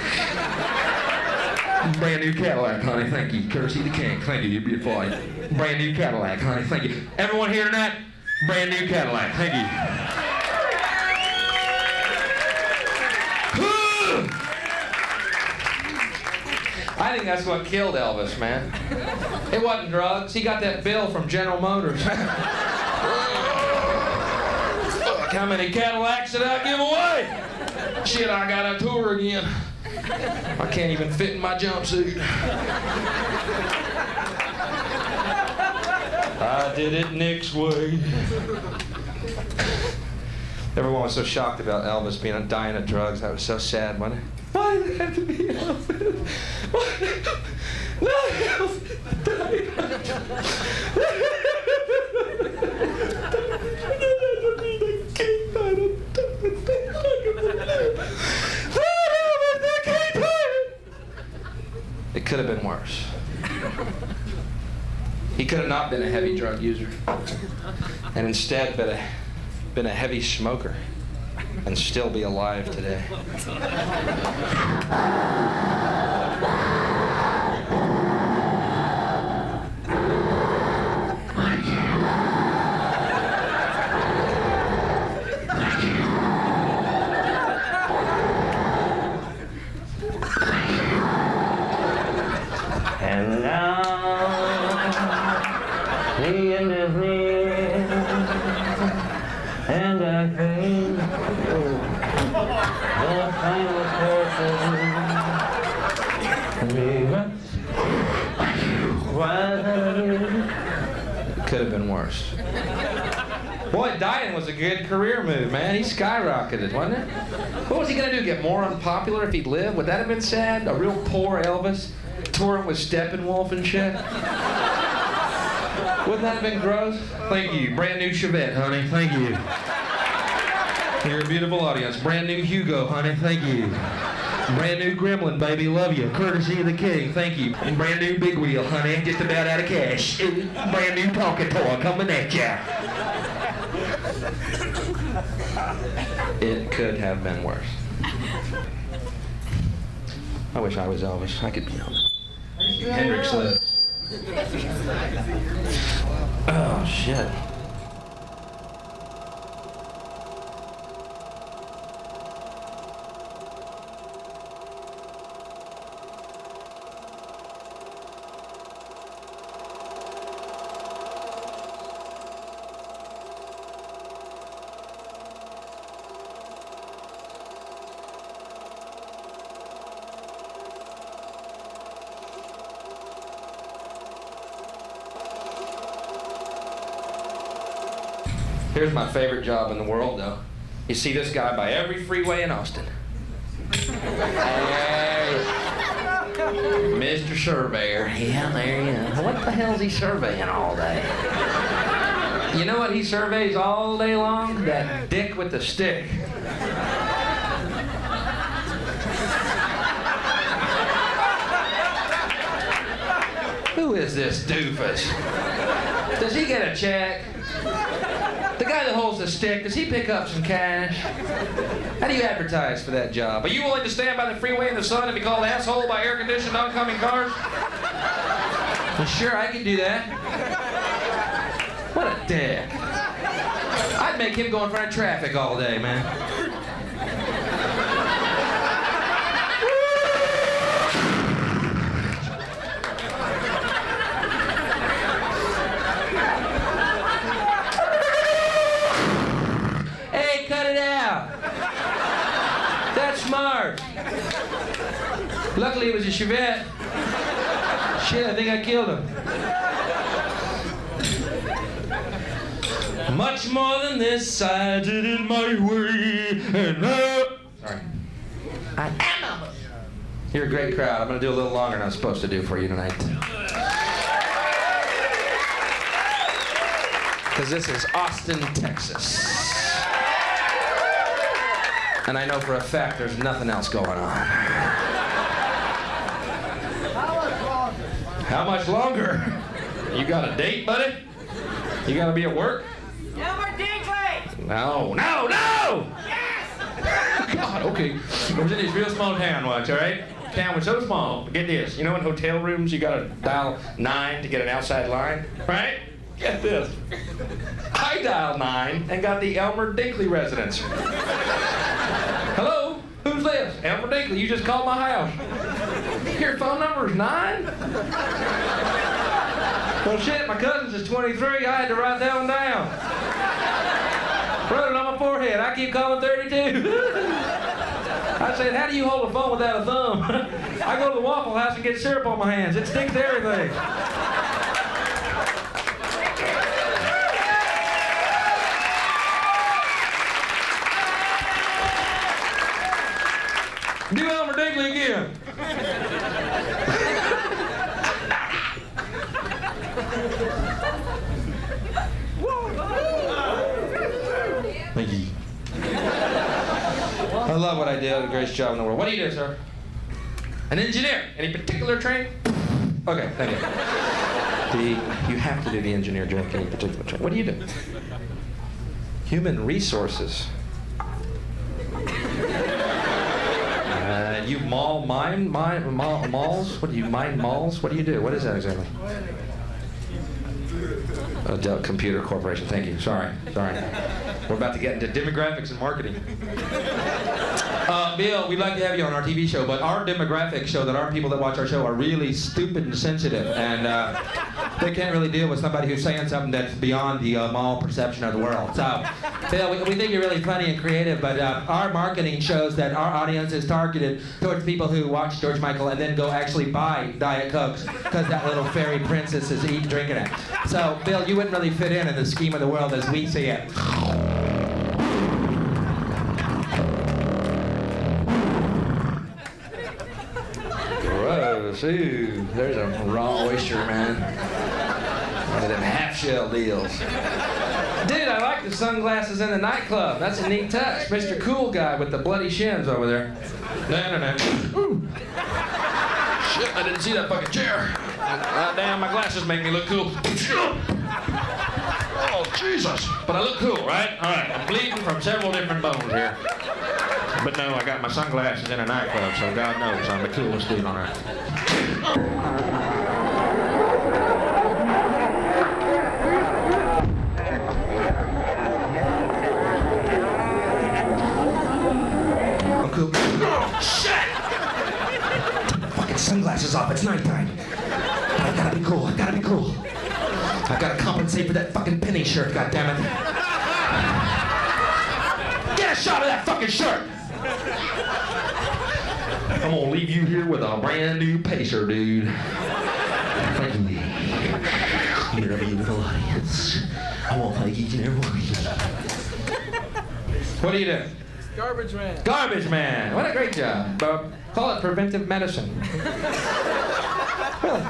Brand new Cadillac, honey. Thank you. Courtesy the king. Thank you. You're beautiful. Brand new Cadillac, honey. Thank you. Everyone here tonight? Brand new Cadillac. Thank you. I think that's what killed Elvis, man. It wasn't drugs. He got that bill from General Motors. Fuck, how many Cadillacs did I give away? Shit, I gotta tour again. I can't even fit in my jumpsuit. I did it Nick's way. Everyone was so shocked about Elvis dying of drugs. That was so sad, wasn't it? Why did it have to be Elvis? Why? Not Elvis dying of drugs. It could have been worse. He could have not been a heavy drug user, and instead been a heavy smoker, and still be alive today. And now the end is near, and I think the final curtain. Could have been worse. Boy, dying was a good career move, man. He skyrocketed, wasn't it? What was he gonna do? Get more unpopular if he'd lived? Would that have been sad? A real poor Elvis touring with Steppenwolf and shit? Wouldn't that have been gross? Thank you. Brand new Chevette, honey. Thank you. You're a beautiful audience. Brand new Hugo, honey. Thank you. Brand new Gremlin, baby. Love you. Courtesy of the king. Thank you. Brand new Big Wheel, honey. Just about out of cash. Brand new talking toy coming at ya. It could have been worse. I wish I was Elvis. I could be Elvis. Hendrix lived. Oh, shit. Here's my favorite job in the world, though. You see this guy by every freeway in Austin. Hey, Mr. Surveyor. Yeah, there he is. What the hell's he surveying all day? You know what he surveys all day long? That dick with the stick. Who is this doofus? Does he get a check? The guy that holds the stick, does he pick up some cash? How do you advertise for that job? Are you willing to stand by the freeway in the sun and be called asshole by air-conditioned oncoming cars? Well, sure, I can do that. What a dick. I'd make him go in front of traffic all day, man. Smart. Luckily it was a Chevette. Shit, I think I killed him. Much more than this, I did it my way. And sorry. I am Elvis. You're a great crowd. I'm going to do a little longer than I'm supposed to do for you tonight. Because this is Austin, Texas. And I know for a fact there's nothing else going on. How much longer? You got a date, buddy? You gotta be at work? Elmer Dinkley! No. Yes! God, okay. I was in this real small town once, all right? Town was so small. Get this. You know in hotel rooms you gotta dial 9 to get an outside line, right? Get this. I dialed 9 and got the Elmer Dinkley residence. Hello? Who's this? Elmer Dinkley? Dinkley, you just called my house. Your phone number is 9? Well, shit, my cousin's is 23. I had to write that one down. Wrote it on my forehead. I keep calling 32. I said, how do you hold a phone without a thumb? I go to the Waffle House and get syrup on my hands. It sticks to everything. Do Elmer Dinkley again. Thank you. I love what I do. I do the greatest job in the world. What do you do, sir? An engineer. Any particular training? Okay, thank you. You have to do the engineer joke. Any particular training? What do you do? Human resources. You mine malls? What do you mine malls? What do you do? What is that exactly? Dell Computer Corporation. Thank you. Sorry. We're about to get into demographics and marketing. Bill, we'd like to have you on our TV show, but our demographics show that our people that watch our show are really stupid and sensitive, and they can't really deal with somebody who's saying something that's beyond the mall perception of the world. So, Bill, we think you're really funny and creative, but our marketing shows that our audience is targeted towards people who watch George Michael and then go actually buy Diet Cokes because that little fairy princess is drinking it. So, Bill, you wouldn't really fit in the scheme of the world as we see it. Gross. Ooh, there's a raw oyster, man. One of them half-shell deals. Dude, I like the sunglasses in the nightclub. That's a neat touch. Mr. Cool Guy with the bloody shins over there. No. Ooh. Shit, I didn't see that fucking chair. Damn, my glasses make me look cool. Oh, Jesus. But I look cool, right? All right, I'm bleeding from several different bones here. But no, I got my sunglasses in a nightclub, so God knows I'm the coolest dude on earth. I'm cool. Oh, shit! Take the fucking sunglasses off, it's nighttime. I gotta be cool. I gotta compensate for that fucking penny shirt, goddammit. Get a shot of that fucking shirt! I'm gonna leave you here with a brand new pacer, dude. Thank you. You're a beautiful audience. I won't like each and every one of you. What do you do? Garbage man. Garbage man. What a great job. Call it preventive medicine. Really?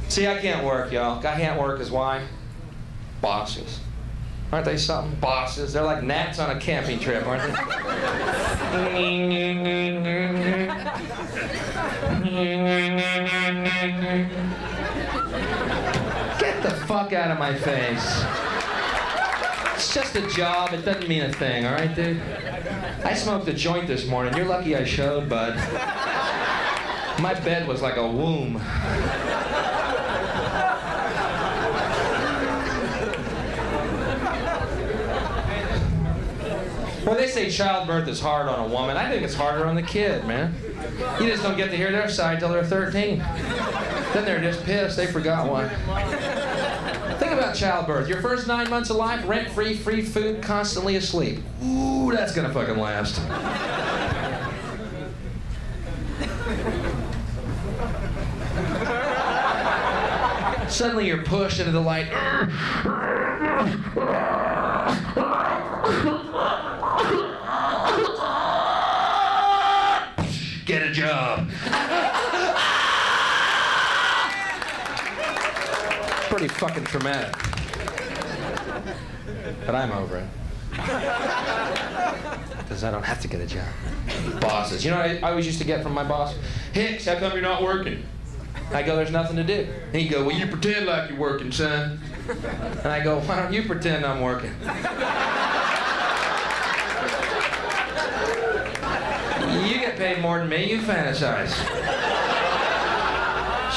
See, I can't work, y'all. I can't work is why? Bosses. Aren't they something? Bosses. They're like gnats on a camping trip, aren't they? Get the fuck out of my face. It's just a job. It doesn't mean a thing, all right, dude? I smoked a joint this morning. You're lucky I showed, bud. My bed was like a womb. Well, they say childbirth is hard on a woman. I think it's harder on the kid, man. You just don't get to hear their side till they're 13. Then they're just pissed. They forgot one. Think about childbirth. Your first 9 months of life, rent-free, free food, constantly asleep. Ooh, that's gonna fucking last. Suddenly you're pushed into the light. Get a job. Pretty fucking traumatic. But I'm over it. Because I don't have to get a job. Bosses. You know what I always used to get from my boss? Hicks, how come you're not working? I go, there's nothing to do. And he'd go, well, you pretend like you're working, son. And I go, why don't you pretend I'm working? You get paid more than me, you fantasize.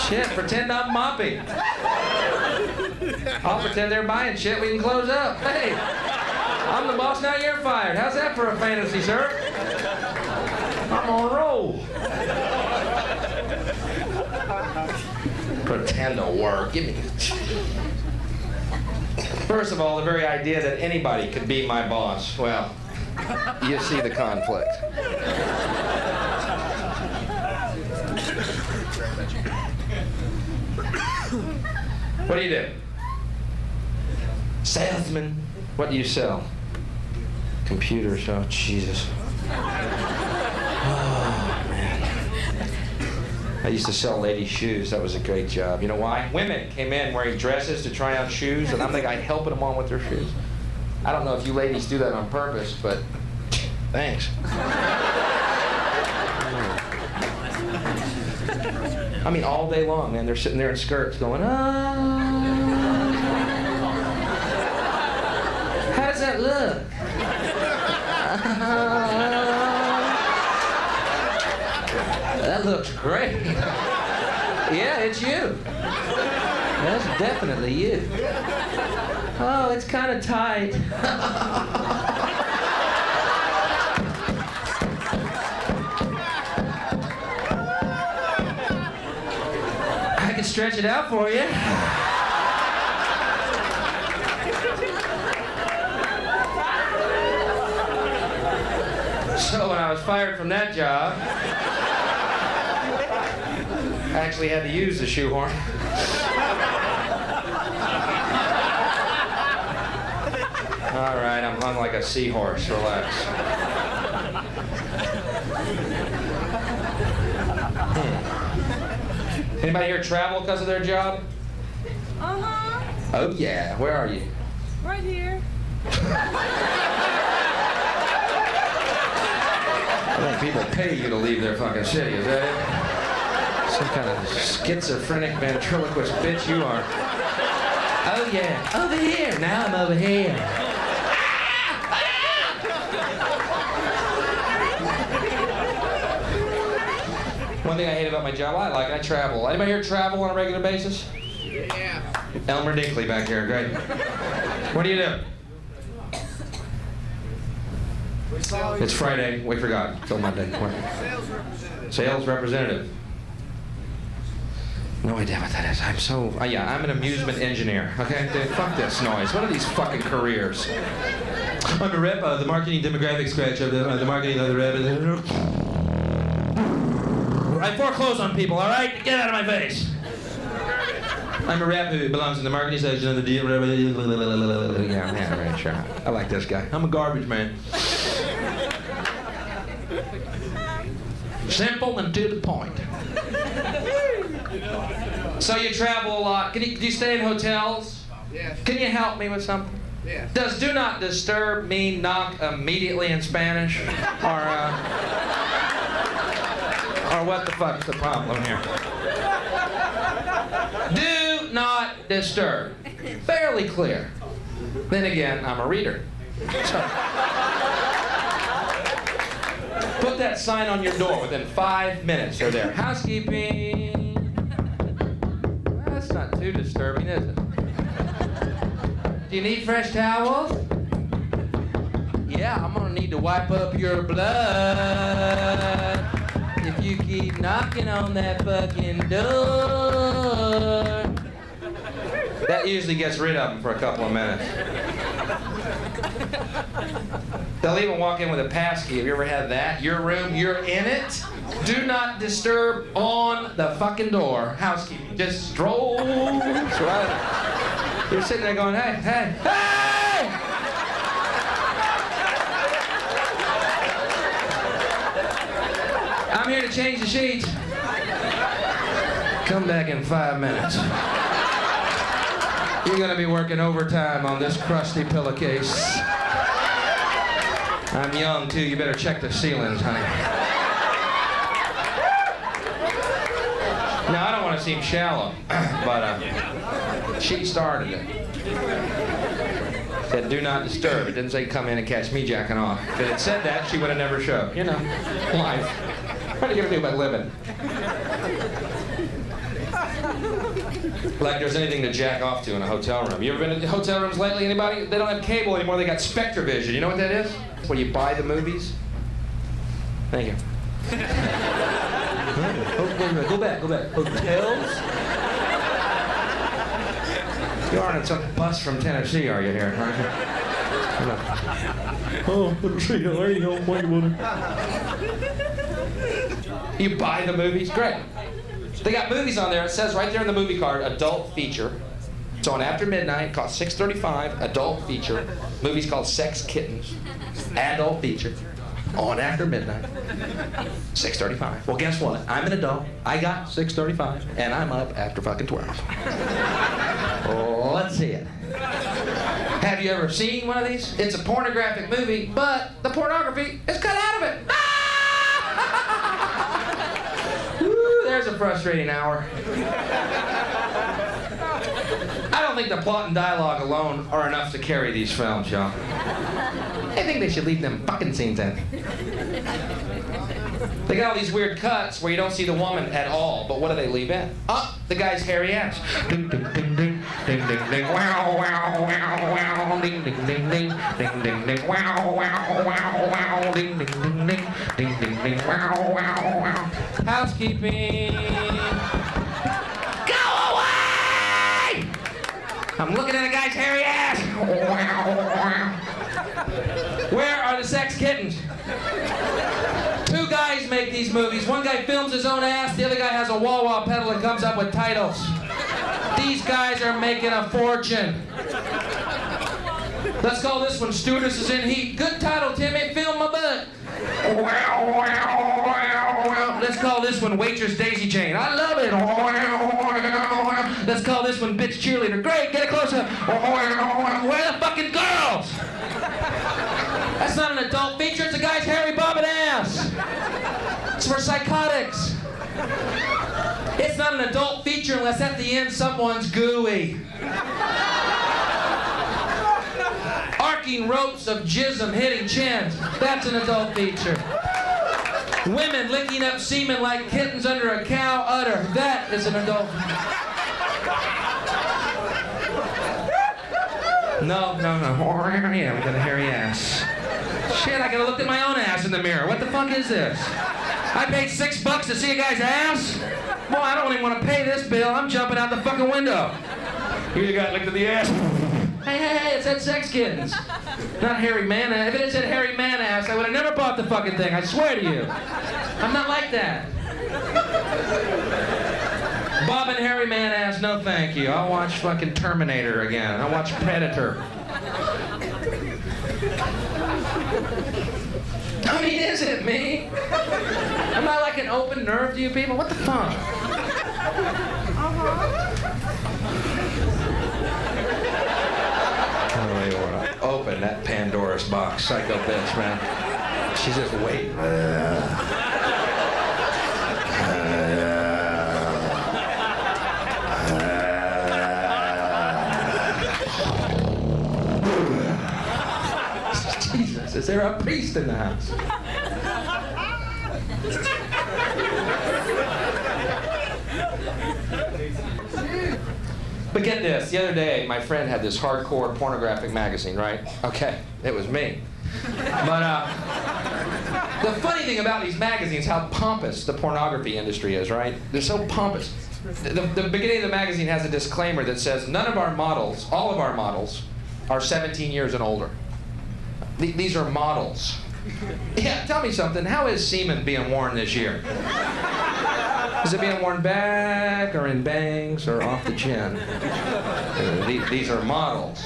Shit, pretend I'm mopping. I'll pretend they're buying shit, we can close up. Hey, I'm the boss, now you're fired. How's that for a fantasy, sir? I'm on a roll. Pretend to work. Give me. First of all, the very idea that anybody could be my boss, well, you see the conflict. What do you do? Salesman. What do you sell? Computers. Oh, Jesus. Oh, man. I used to sell ladies' shoes. That was a great job. You know why? Women came in wearing dresses to try on shoes, and I'm the guy helping them on with their shoes. I don't know if you ladies do that on purpose, but thanks. I mean, all day long, man. They're sitting there in skirts going, ah. How does that look? That looks great. Yeah, it's you. That's definitely you. Oh, it's kind of tight. I can stretch it out for you. So when I was fired from that job, I actually had to use the shoehorn. All right, I'm hung like a seahorse. Relax. Anybody here travel because of their job? Uh-huh. Oh, yeah. Where are you? Right here. I think people pay you to leave their fucking city, is that it? Some kind of schizophrenic ventriloquist bitch you are. Oh, yeah. Over here. Now I'm over here. One thing I hate about my job, I like it. I travel. Anybody here travel on a regular basis? Yeah. Elmer Dinkley back here. Great. What do you do? It's Friday. We forgot. Till Monday. Sales representative. No idea what that is. I'm so... yeah, I'm an amusement engineer. Okay? Dude, fuck this noise. What are these fucking careers? I'm a rep of the marketing demographic scratch of the marketing of the rep. I foreclose on people, all right? Get out of my face. I'm a rep who belongs in the marketing section of the deal. Yeah, right, sure. I like this guy. I'm a garbage man. Simple and to the point. So you travel a lot. Do you stay in hotels? Yes. Can you help me with something? Yes. Does do not disturb mean knock immediately in Spanish? Or what the fuck's the problem here? Do not disturb. Fairly clear. Then again, I'm a reader. So, put that sign on your door. Within 5 minutes, they're there. Housekeeping. Well, that's not too disturbing, is it? Do you need fresh towels? Yeah, I'm gonna need to wipe up your blood if you keep knocking on that fucking door. That usually gets rid of them for a couple of minutes. They'll even walk in with a passkey. Have you ever had that? Your room, you're in it. Do not disturb on the fucking door. Housekeeping. Just strolls right. You're sitting there going, hey, hey, hey! I'm here to change the sheets. Come back in 5 minutes. You're gonna be working overtime on this crusty pillowcase. I'm young too, you better check the ceilings, honey. Now, I don't want to seem shallow, but she started it. Said, do not disturb. It didn't say come in and catch me jacking off. If it had said that, she would have never showed. You know, life. What are you gonna do about living? Like there's anything to jack off to in a hotel room. You ever been in hotel rooms lately? Anybody? They don't have cable anymore. They got SpectraVision. You know what that is? Where you buy the movies. Thank you. Oh, go back. Hotels? You aren't on some bus from Tennessee, are you here? Aren't you? Oh, Tennessee, there you go. Wait a minute. You buy the movies? Great. They got movies on there. It says right there in the movie card, adult feature. It's on after midnight, costs $6.35, adult feature. Movie's called Sex Kittens. Adult feature. On after midnight. $6.35. Well, guess what? I'm an adult. I got $6.35, and I'm up after fucking 12. Oh, let's see it. Have you ever seen one of these? It's a pornographic movie, but the pornography is cut out of it. Woo, there's a frustrating hour. I don't think the plot and dialogue alone are enough to carry these films, y'all. I think they should leave them fucking scenes in. They got all these weird cuts where you don't see the woman at all, but what do they leave in? Oh, the guy's hairy ass. Ding, ding, ding, ding, ding, ding, ding, wow, wow, wow, wow, ding, ding, ding, ding, ding, ding, ding, wow, wow, wow, wow, ding, ding, ding, ding, ding, ding, ding, wow, wow, wow. Housekeeping. Go away! I'm looking at a guy's hairy ass. Where are the sex kittens? Two guys make these movies. One guy films his own ass, the other guy has a wah-wah pedal and comes up with titles. These guys are making a fortune. Let's call this one Stewardess is in Heat. Good title, Timmy. Film my butt. Let's call this one Waitress Daisy Chain. I love it. Let's call this one Bitch Cheerleader. Great, get it closer. Where are the fucking girls? That's not an adult feature, it's a guy's hairy bobbing ass. It's for psychotics. It's not an adult feature unless at the end someone's gooey. Arcing ropes of jism hitting chins. That's an adult feature. Women licking up semen like kittens under a cow udder. That is an adult feature. No. Yeah, we got a hairy ass. Shit, I gotta look at my own ass in the mirror. What the fuck is this? I paid $6 to see a guy's ass? Boy, I don't even want to pay this bill. I'm jumping out the fucking window. Here you got, looked at the ass. Hey, it said Sex Kittens. Not hairy man ass. If it had said hairy man ass, I would have never bought the fucking thing. I swear to you. I'm not like that. Bob and hairy man ass, no thank you. I'll watch fucking Terminator again. I'll watch Predator. I mean, is it me? Am I like an open nerve to you people? What the fuck? Oh, you want to open that Pandora's box, psycho bitch, man. She's just waiting. Jesus, is there a priest in the house? But get this, the other day, my friend had this hardcore pornographic magazine, right? Okay, it was me. But the funny thing about these magazines, how pompous the pornography industry is, right? They're so pompous. The beginning of the magazine has a disclaimer that says none of our models, all of our models, are 17 years and older. These are models. Yeah, tell me something. How is semen being worn this year? Is it being worn back or in bangs or off the chin? These are models.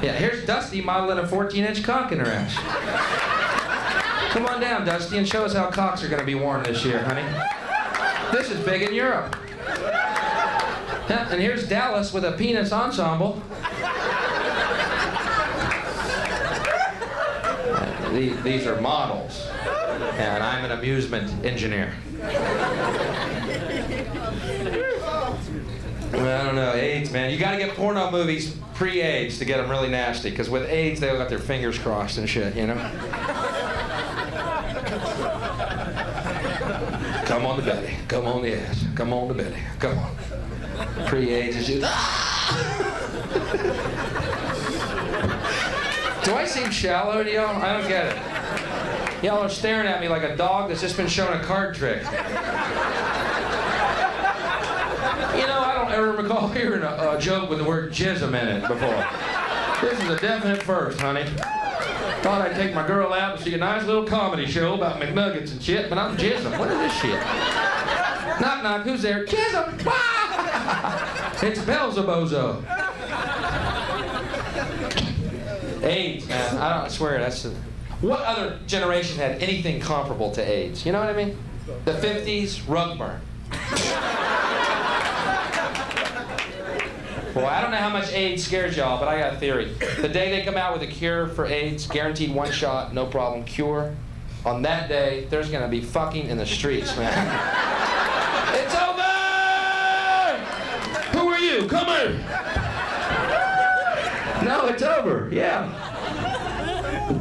Yeah, here's Dusty modeling a 14-inch cock in her ass. Come on down, Dusty, and show us how cocks are going to be worn this year, honey. This is big in Europe. Yeah, and here's Dallas with a penis ensemble. These are models, and I'm an amusement engineer. Well, I don't know, AIDS, man. You gotta get porno movies pre-AIDS to get them really nasty, because with AIDS, they all got their fingers crossed and shit, you know? Come on the belly, come on the ass, come on the belly, come on. Pre-AIDS is just... Do I seem shallow to y'all? I don't get it. Y'all are staring at me like a dog that's just been shown a card trick. You know, I don't ever recall hearing a joke with the word jism in it before. This is a definite first, honey. Thought I'd take my girl out and see a nice little comedy show about McNuggets and shit, but I'm jism. What is this shit? Knock, knock, who's there? Jism! It's Belzebozo. AIDS, man. I don't swear, that's the... What other generation had anything comparable to AIDS? You know what I mean? The 50s, rug burn. Well, I don't know how much AIDS scares y'all, but I got a theory. The day they come out with a cure for AIDS, guaranteed one shot, no problem, cure, on that day, there's gonna be fucking in the streets, man. It's over! Who are you? Come here! No, it's over, yeah.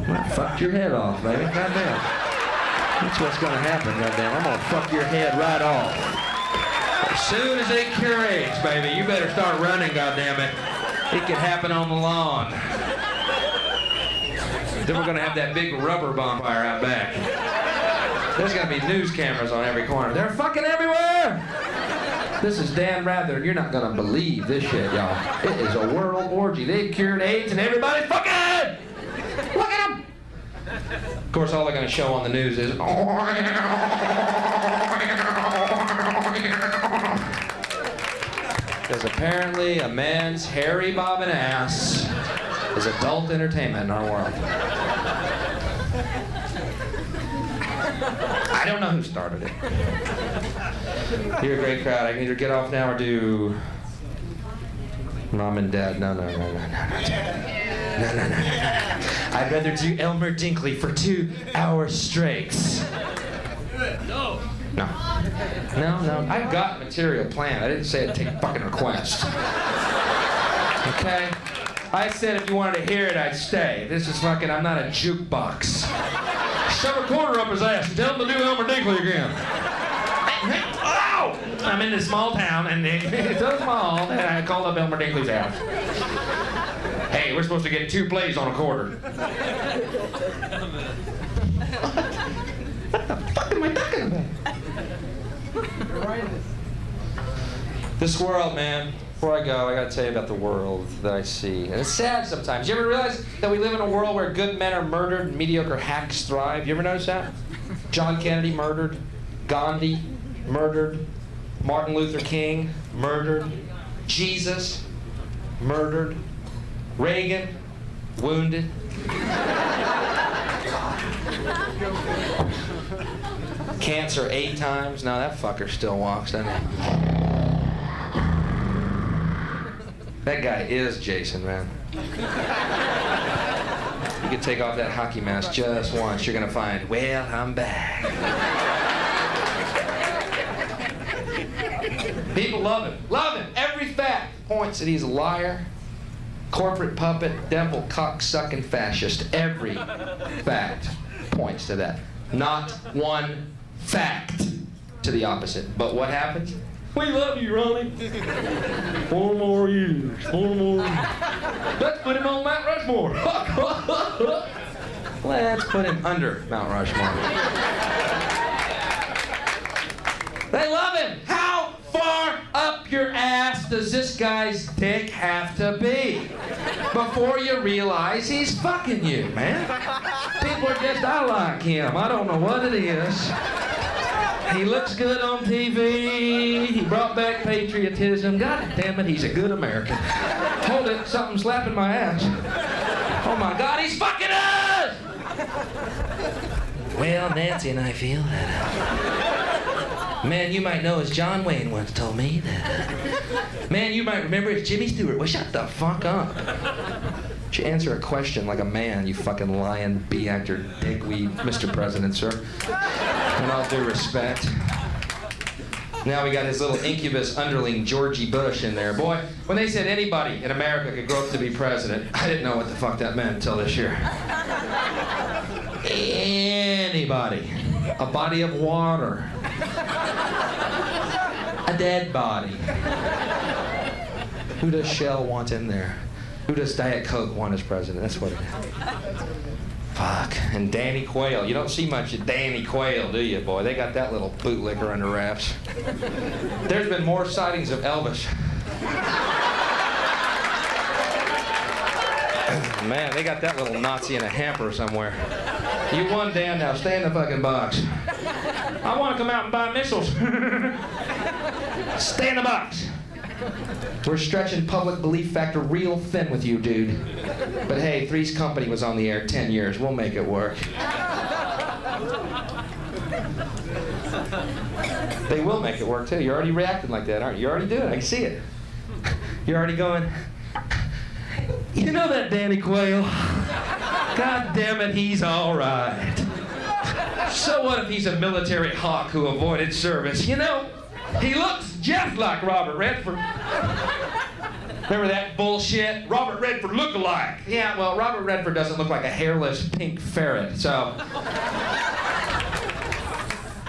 I fucked your head off, baby, goddamn. That's what's gonna happen, goddamn. I'm gonna fuck your head right off. As soon as they cure AIDS, baby, you better start running, goddammit. It could happen on the lawn. Then we're gonna have that big rubber bonfire out back. There's gonna be news cameras on every corner. They're fucking everywhere! This is Dan Rather, and you're not gonna believe this shit, y'all. It is a world orgy. They've cured AIDS and everybody's fucking! Look at them! Of course, all they're gonna show on the news is... Because apparently a man's hairy bobbing ass is adult entertainment in our world. I don't know who started it. You're a great crowd. I can either get off now or do Mom and Dad. No. I'd rather do Elmer Dinkley for 2 hours straight. No. I've got material planned. I didn't say I'd take fucking requests. Okay? I said if you wanted to hear it, I'd stay. This is fucking, I'm not a jukebox. Shove a quarter up his ass and tell him to do Elmer Dinkley again. Oh! I'm in this small town, and it's so small that I called up Elmer Dinkley's house. Hey, we're supposed to get 2 plays on a quarter. What the fuck am I talking about? This world, man. Before I go, I gotta tell you about the world that I see. And it's sad sometimes. You ever realize that we live in a world where good men are murdered and mediocre hacks thrive? You ever notice that? John Kennedy murdered. Gandhi murdered. Martin Luther King murdered. Jesus murdered. Reagan wounded. Cancer 8 times. Now that fucker still walks, doesn't he? That guy is Jason, man. You could take off that hockey mask just once. You're gonna find, well, I'm back. People love him. Love him. Every fact points that he's a liar, corporate puppet, devil, cock-sucking fascist. Every fact points to that. Not one fact to the opposite. But what happens? We love you, Ronnie. 4 more years. 4 more years. Let's put him on Mount Rushmore. Let's put him under Mount Rushmore. They love him. How far up your ass does this guy's dick have to be before you realize he's fucking you, man? People are just, I like him. I don't know what it is. He looks good on TV. He brought back patriotism. God damn it, he's a good American. Hold it, something's slapping my ass. Oh my God, he's fucking us! Well, Nancy and I feel that. Man, you might know, as John Wayne once told me that. Man, you might remember, as Jimmy Stewart. Well, shut the fuck up. You answer a question like a man, you fucking lying B-actor dickweed, Mr. President, sir. In all due respect. Now we got his little incubus underling, Georgie Bush, in there. Boy, when they said anybody in America could grow up to be president, I didn't know what the fuck that meant until this year. Anybody. A body of water. A dead body. Who does Shell want in there? Who does Diet Coke want as president? That's what it is. Fuck. And Danny Quayle. You don't see much of Danny Quayle, do you, boy? They got that little bootlicker under wraps. There's been more sightings of Elvis. Man, they got that little Nazi in a hamper somewhere. You won, Dan, now stay in the fucking box. I want to come out and buy missiles. Stay in the box. We're stretching public belief factor real thin with you, dude. But hey, Three's Company was on the air 10 years. We'll make it work. They will make it work, too. You're already reacting like that, aren't you? You're already doing it. I can see it. You're already going, you know that Danny Quayle? God damn it, he's all right. So what if he's a military hawk who avoided service? You know, he looks just like Robert Redford. Remember that bullshit? Robert Redford look-alike. Yeah, well, Robert Redford doesn't look like a hairless pink ferret, so...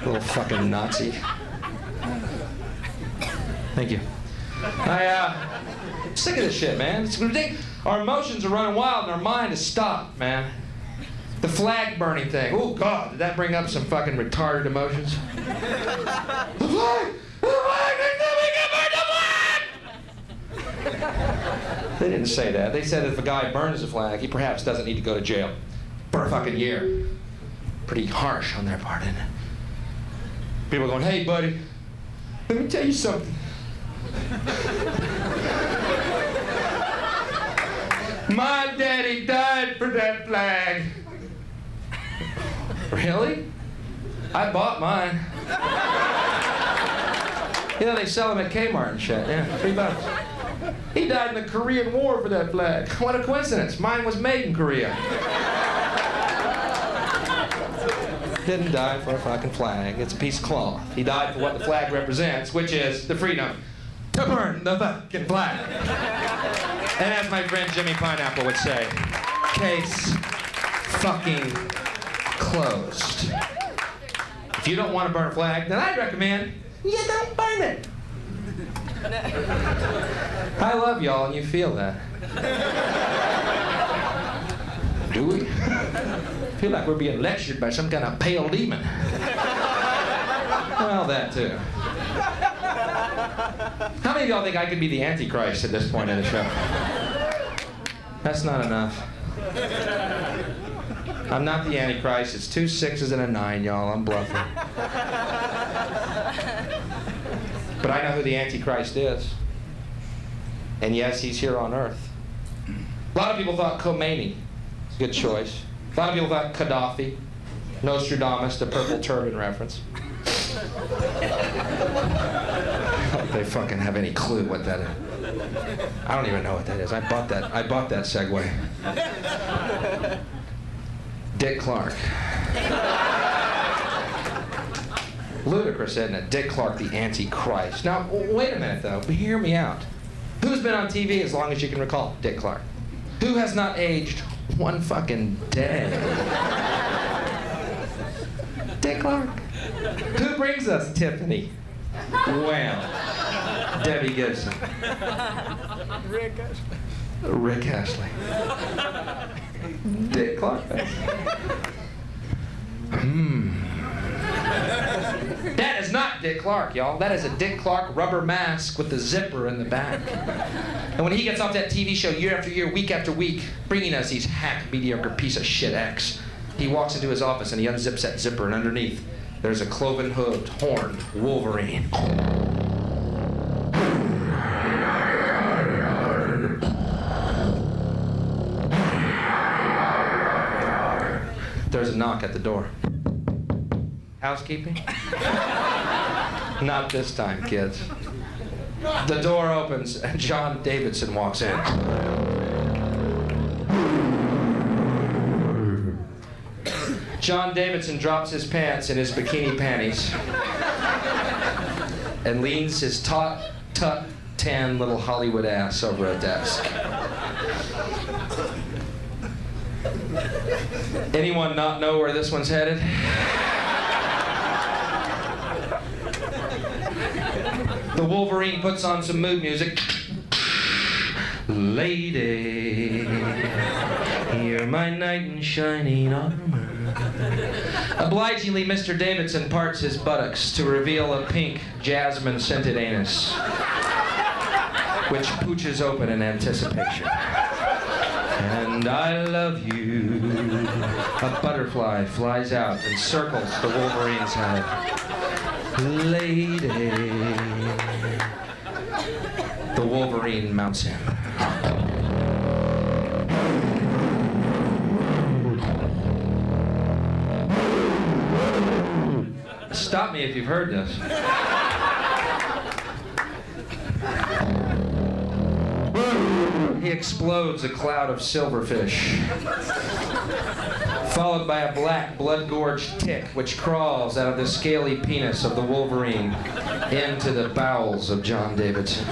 Little fucking Nazi. Thank you. I'm sick of this shit, man. It's ridiculous. Our emotions are running wild and our mind is stopped, man. The flag burning thing. Oh, God, did that bring up some fucking retarded emotions? The flag! The flag! We can burn the flag! They didn't say that. They said if a guy burns the flag, he perhaps doesn't need to go to jail for a fucking year. Pretty harsh on their part, isn't it? People are going, hey, buddy, let me tell you something. My daddy died for that flag. Really? I bought mine. You know, they sell them at Kmart and shit. Yeah, $3. He died in the Korean War for that flag. What a coincidence. Mine was made in Korea. Didn't die for a fucking flag. It's a piece of cloth. He died for what the flag represents, which is the freedom to burn the fucking flag. And as my friend Jimmy Pineapple would say, case fucking closed. If you don't want to burn a flag, then I'd recommend you don't burn it. I love y'all and you feel that. Do we? I feel like we're being lectured by some kind of pale demon. Well, that too. How many of y'all think I could be the Antichrist at this point in the show? That's not enough. I'm not the Antichrist. It's 2 6s and a 9, y'all. I'm bluffing. But I know who the Antichrist is. And yes, he's here on Earth. A lot of people thought Khomeini. Good choice. A lot of people thought Gaddafi. Nostradamus, the purple turban reference. They fucking have any clue what that is. I don't even know what that is. I bought that Segway. Dick Clark. Ludicrous, isn't it? Dick Clark, the Antichrist. Now, wait a minute, though. Hear me out. Who's been on TV as long as you can recall? Dick Clark. Who has not aged one fucking day? Dick Clark. Who brings us Tiffany? Well, Debbie Gibson. Rick Astley. Dick Clark. That is not Dick Clark, y'all. That is a Dick Clark rubber mask with the zipper in the back. And when he gets off that TV show year after year, week after week, bringing us these hack, mediocre piece of shit acts, he walks into his office and he unzips that zipper, and underneath, there's a cloven-hooved, horned Wolverine. There's a knock at the door. Housekeeping? Not this time, kids. The door opens and John Davidson walks in. John Davidson drops his pants in his bikini panties and leans his taut, tan little Hollywood ass over a desk. Anyone not know where this one's headed? The Wolverine puts on some mood music. Lady, You're my knight in shining armor. Obligingly, Mr. Davidson parts his buttocks to reveal a pink, jasmine-scented anus, which pooches open in anticipation. And I love you. A butterfly flies out and circles the Wolverine's head. Lady. The Wolverine mounts him. Stop me if you've heard this. He explodes a cloud of silverfish, followed by a black, blood-gorged tick which crawls out of the scaly penis of the Wolverine into the bowels of John Davidson.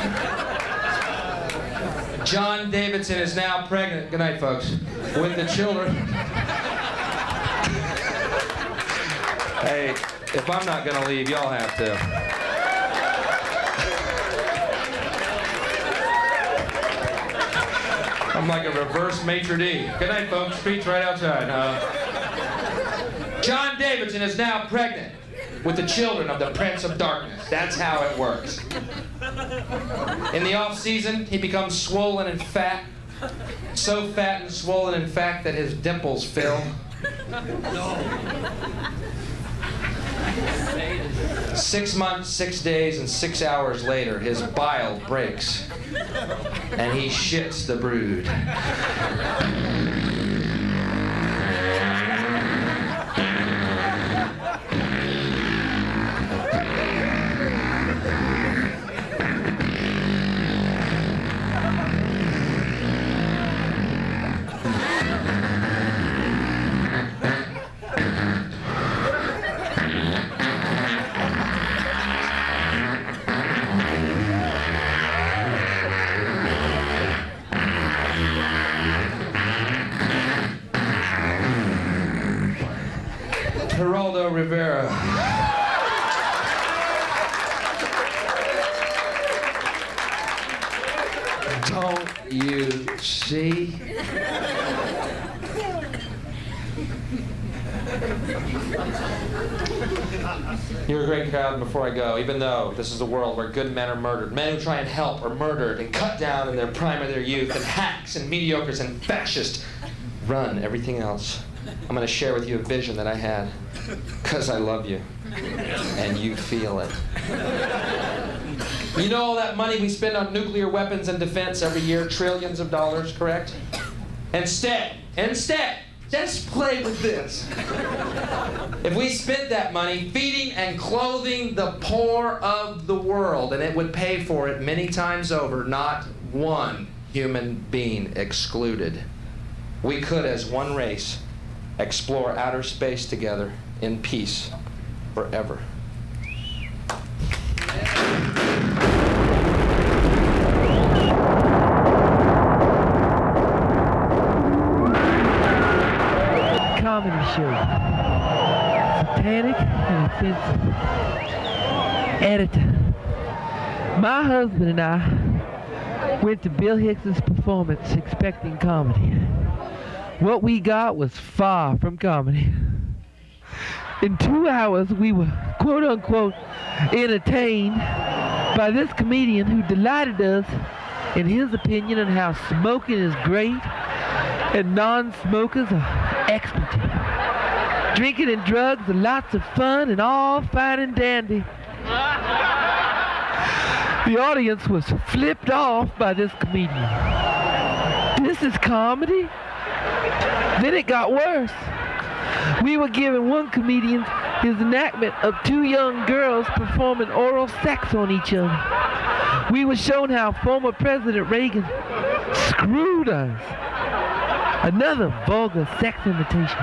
John Davidson is now pregnant, good night folks, with the children. Hey, if I'm not gonna leave, y'all have to. I'm like a reverse maitre d'. Good night, folks. Streets right outside. John Davidson is now pregnant with the children of the Prince of Darkness. That's how it works. In the off-season, he becomes swollen and fat. So fat and swollen, in fact, that his dimples fill. 6 months, 6 days, and 6 hours later, his bile breaks, and he shits the brood. Geraldo Rivera. Don't you see? You're a great crowd. Before I go, even though this is a world where good men are murdered, men who try and help are murdered and cut down in their prime of their youth, and hacks and mediocres and fascists run everything else, I'm going to share with you a vision that I had, because I love you, and you feel it. You know all that money we spend on nuclear weapons and defense every year, trillions of dollars, correct? Instead, just play with this. If we spent that money feeding and clothing the poor of the world, and it would pay for it many times over, not one human being excluded, we could, as one race, explore outer space together in peace forever. Comedy show. Satanic and offensive. Editor. My husband and I went to Bill Hicks' performance expecting comedy. What we got was far from comedy. In 2 hours, we were quote-unquote entertained by this comedian who delighted us in his opinion on how smoking is great and non-smokers are expletive. Drinking and drugs are lots of fun and all fine and dandy. The audience was flipped off by this comedian. This is comedy? Then it got worse. We were giving one comedian his enactment of 2 young girls performing oral sex on each other. We were shown how former President Reagan screwed us. Another vulgar sex imitation.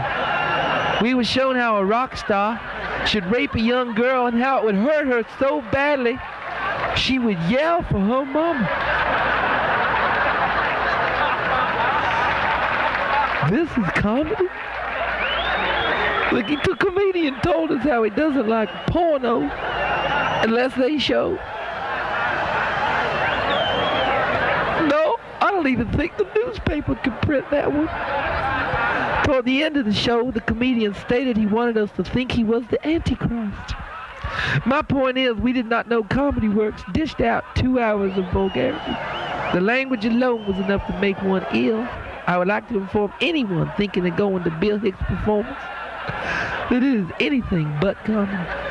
We were shown how a rock star should rape a young girl and how it would hurt her so badly she would yell for her mama. This is comedy? Look, the comedian told us how he doesn't like porno unless they show. No, I don't even think the newspaper could print that one. Toward the end of the show, the comedian stated he wanted us to think he was the Antichrist. My point is, we did not know Comedy Works dished out 2 hours of vulgarity. The language alone was enough to make one ill. I would like to inform anyone thinking of going to Bill Hicks' performance that it is anything but comedy.